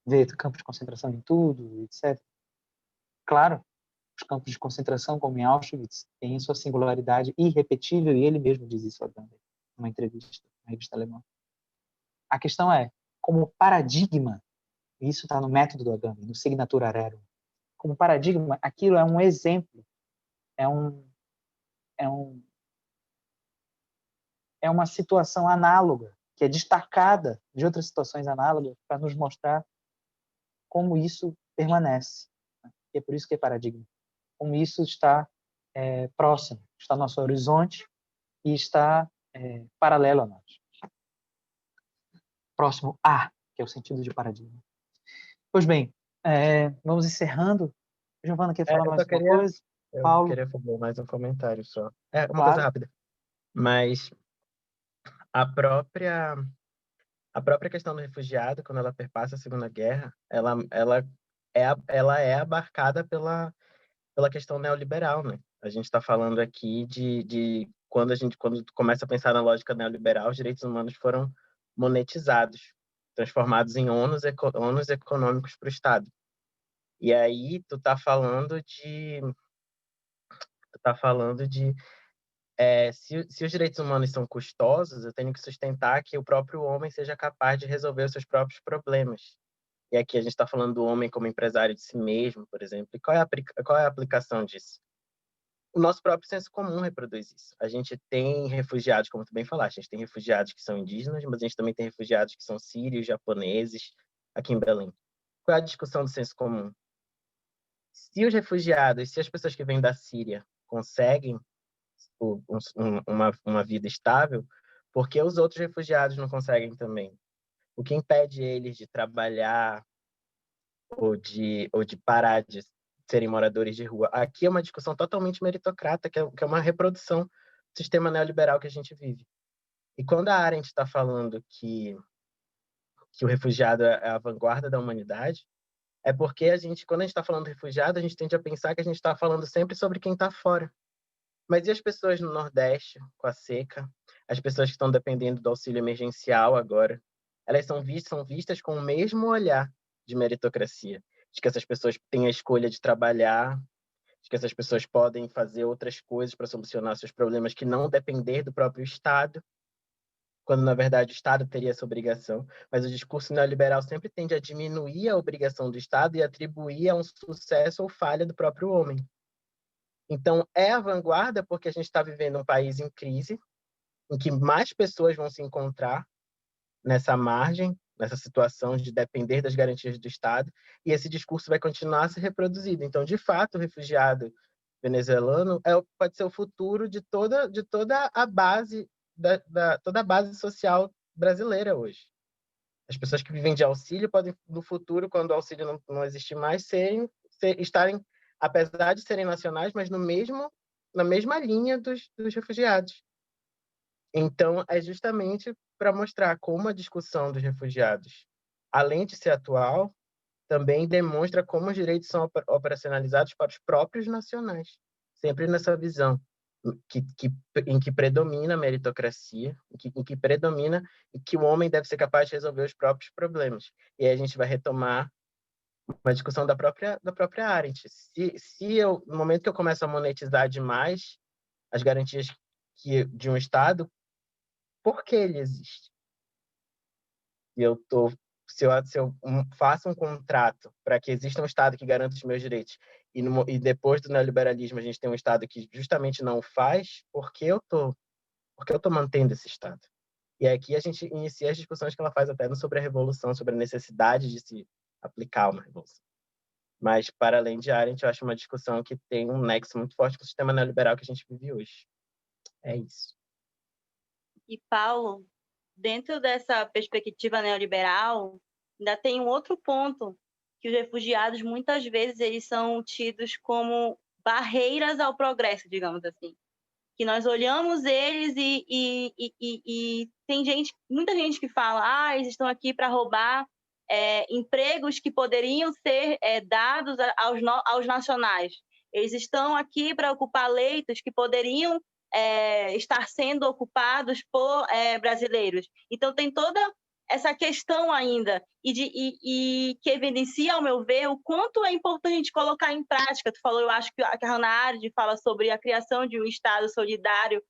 vê campos de concentração em tudo, etc. Claro, os campos de concentração, como em Auschwitz, têm sua singularidade irrepetível, e ele mesmo diz isso a Agamben, numa entrevista na revista alemã. A questão é, como paradigma, isso está no método do Agamben, no Signatura Rerum, como paradigma, aquilo é um exemplo, é uma situação análoga, que é destacada de outras situações análogas para nos mostrar como isso permanece. E é por isso que é paradigma. Como isso está próximo, está no nosso horizonte e está paralelo a nós. Próximo a, que é o sentido de paradigma. Pois bem, vamos encerrando. Giovana, quer falar mais alguma coisa? Eu Paulo? queria fazer mais um comentário só. Uma Claro. coisa rápida. Mas a própria questão do refugiado, quando ela perpassa a Segunda Guerra, ela é abarcada pela questão neoliberal, né? A gente está falando aqui de quando tu começa a pensar na lógica neoliberal, os direitos humanos foram monetizados, transformados em ônus econômicos para o Estado. E aí tu tá falando de se os direitos humanos são custosos, eu tenho que sustentar que o próprio homem seja capaz de resolver os seus próprios problemas. E aqui a gente está falando do homem como empresário de si mesmo, por exemplo. E qual é a aplicação disso? O nosso próprio senso comum reproduz isso. A gente tem refugiados, como tu bem falaste, a gente tem refugiados que são indígenas, mas a gente também tem refugiados que são sírios, japoneses, aqui em Belém. Qual é a discussão do senso comum? Se os refugiados, se as pessoas que vêm da Síria conseguem uma vida estável, por que os outros refugiados não conseguem também? O que impede eles de trabalhar ou de parar serem moradores de rua. Aqui é uma discussão totalmente meritocrata, que é uma reprodução do sistema neoliberal que a gente vive. E quando a Arendt está falando que o refugiado é a vanguarda da humanidade, é porque quando a gente está falando de refugiado, a gente tende a pensar que a gente está falando sempre sobre quem está fora. Mas e as pessoas no Nordeste, com a seca? As pessoas que estão dependendo do auxílio emergencial agora? Elas são vistas com o mesmo olhar de meritocracia, de que essas pessoas têm a escolha de trabalhar, de que essas pessoas podem fazer outras coisas para solucionar seus problemas que não depender do próprio Estado, quando na verdade o Estado teria essa obrigação. Mas o discurso neoliberal sempre tende a diminuir a obrigação do Estado e atribuir a um sucesso ou falha do próprio homem. Então, é a vanguarda porque a gente está vivendo um país em crise, em que mais pessoas vão se encontrar nessa margem, nessa situação de depender das garantias do Estado, e esse discurso vai continuar a ser reproduzido. Então, de fato, o refugiado venezuelano pode ser o futuro de toda a base toda a base social brasileira hoje. As pessoas que vivem de auxílio podem, no futuro, quando o auxílio não existir mais, estarem, apesar de serem nacionais, mas na mesma linha dos refugiados. Então, é justamente para mostrar como a discussão dos refugiados, além de ser atual, também demonstra como os direitos são operacionalizados para os próprios nacionais, sempre nessa visão em que predomina a meritocracia, em que predomina e que o homem deve ser capaz de resolver os próprios problemas. E aí a gente vai retomar uma discussão da própria Arendt. No momento que eu começo a monetizar demais as garantias de um Estado, por que ele existe? E se eu faço um contrato para que exista um Estado que garanta os meus direitos e depois do neoliberalismo a gente tem um Estado que justamente não o faz, por que eu tô mantendo esse Estado? E aqui a gente inicia as discussões que ela faz até sobre a revolução, sobre a necessidade de se aplicar uma revolução. Mas, para além de Arendt, eu acho uma discussão que tem um nexo muito forte com o sistema neoliberal que a gente vive hoje. É isso. E, Paulo, dentro dessa perspectiva neoliberal, ainda tem um outro ponto, que os refugiados, muitas vezes, eles são tidos como barreiras ao progresso, digamos assim. Que nós olhamos eles e tem muita gente que fala, eles estão aqui para roubar empregos que poderiam ser dados aos nacionais. Eles estão aqui para ocupar leitos que poderiam estar sendo ocupados por brasileiros. Então, tem toda essa questão ainda e que evidencia, ao meu ver, o quanto é importante a gente colocar em prática. Tu falou, eu acho que a Hannah Arendt fala sobre a criação de um Estado solidário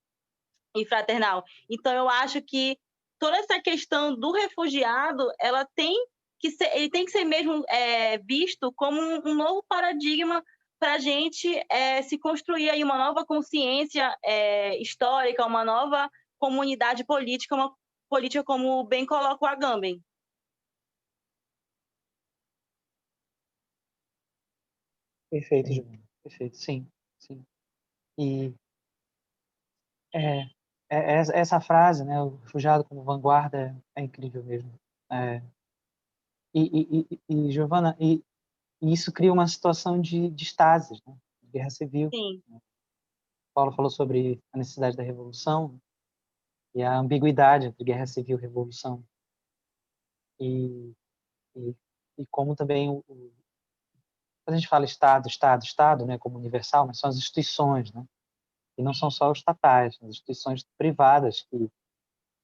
e fraternal. Então, eu acho que toda essa questão do refugiado, ele tem que ser mesmo visto como um novo paradigma para a gente se construir aí uma nova consciência histórica, uma nova comunidade política, uma política como bem coloca o Agamben. Perfeito, Giovanna. Perfeito, sim, sim. E essa frase, né, o refugiado como vanguarda, é incrível mesmo. Giovanna, isso cria uma situação de estases, né, de guerra civil. Sim. Né? Paulo falou sobre a necessidade da revolução e a ambiguidade entre guerra civil e revolução. E, e, e como também quando a gente fala Estado, né, como universal, mas são as instituições, né? E não são só os estatais, as instituições privadas que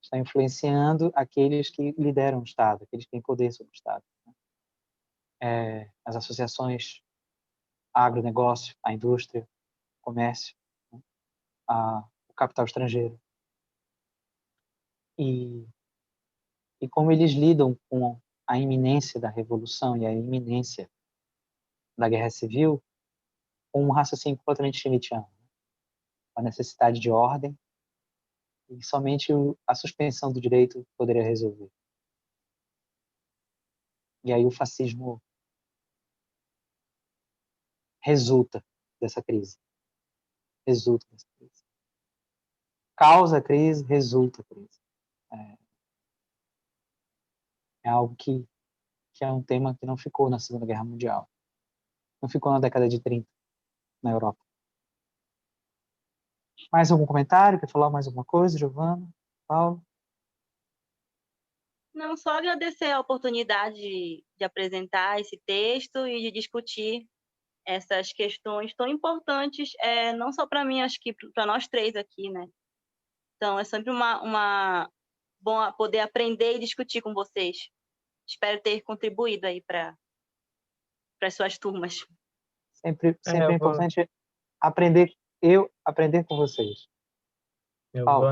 estão influenciando aqueles que lideram o Estado, aqueles que têm poder sobre o Estado. Né? As associações, agronegócio, a indústria, o comércio, né? O capital estrangeiro. E como eles lidam com a iminência da revolução e a iminência da guerra civil com um raciocínio completamente schmittiano, a necessidade de ordem e somente a suspensão do direito poderia resolver. E aí o fascismo resulta dessa crise. Resulta dessa crise. Causa a crise, resulta a crise. É algo que é um tema que não ficou na Segunda Guerra Mundial. não ficou na década de 30 na Europa. Mais algum comentário? Quer falar mais alguma coisa, Giovana? Paulo? Não, só agradecer a oportunidade de apresentar esse texto e de discutir essas questões tão importantes, não só para mim, acho que para nós três aqui, né? Então, é sempre uma bom poder aprender e discutir com vocês. Espero ter contribuído aí para as suas turmas. Sempre é Eu vou, importante aprender com vocês. Paulo,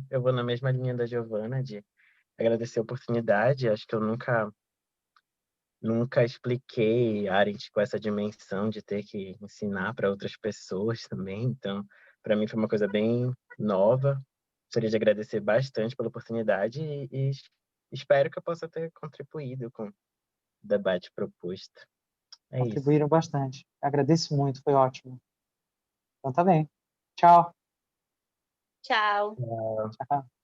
eu vou na mesma linha da Giovana, de agradecer a oportunidade. Acho que eu nunca expliquei Arendt com essa dimensão de ter que ensinar para outras pessoas também. Então, para mim foi uma coisa bem nova. Gostaria de agradecer bastante pela oportunidade e espero que eu possa ter contribuído com o debate proposto. É isso. contribuíram bastante. Agradeço muito, foi ótimo. Então tá bem. Tchau. Tchau. Tchau.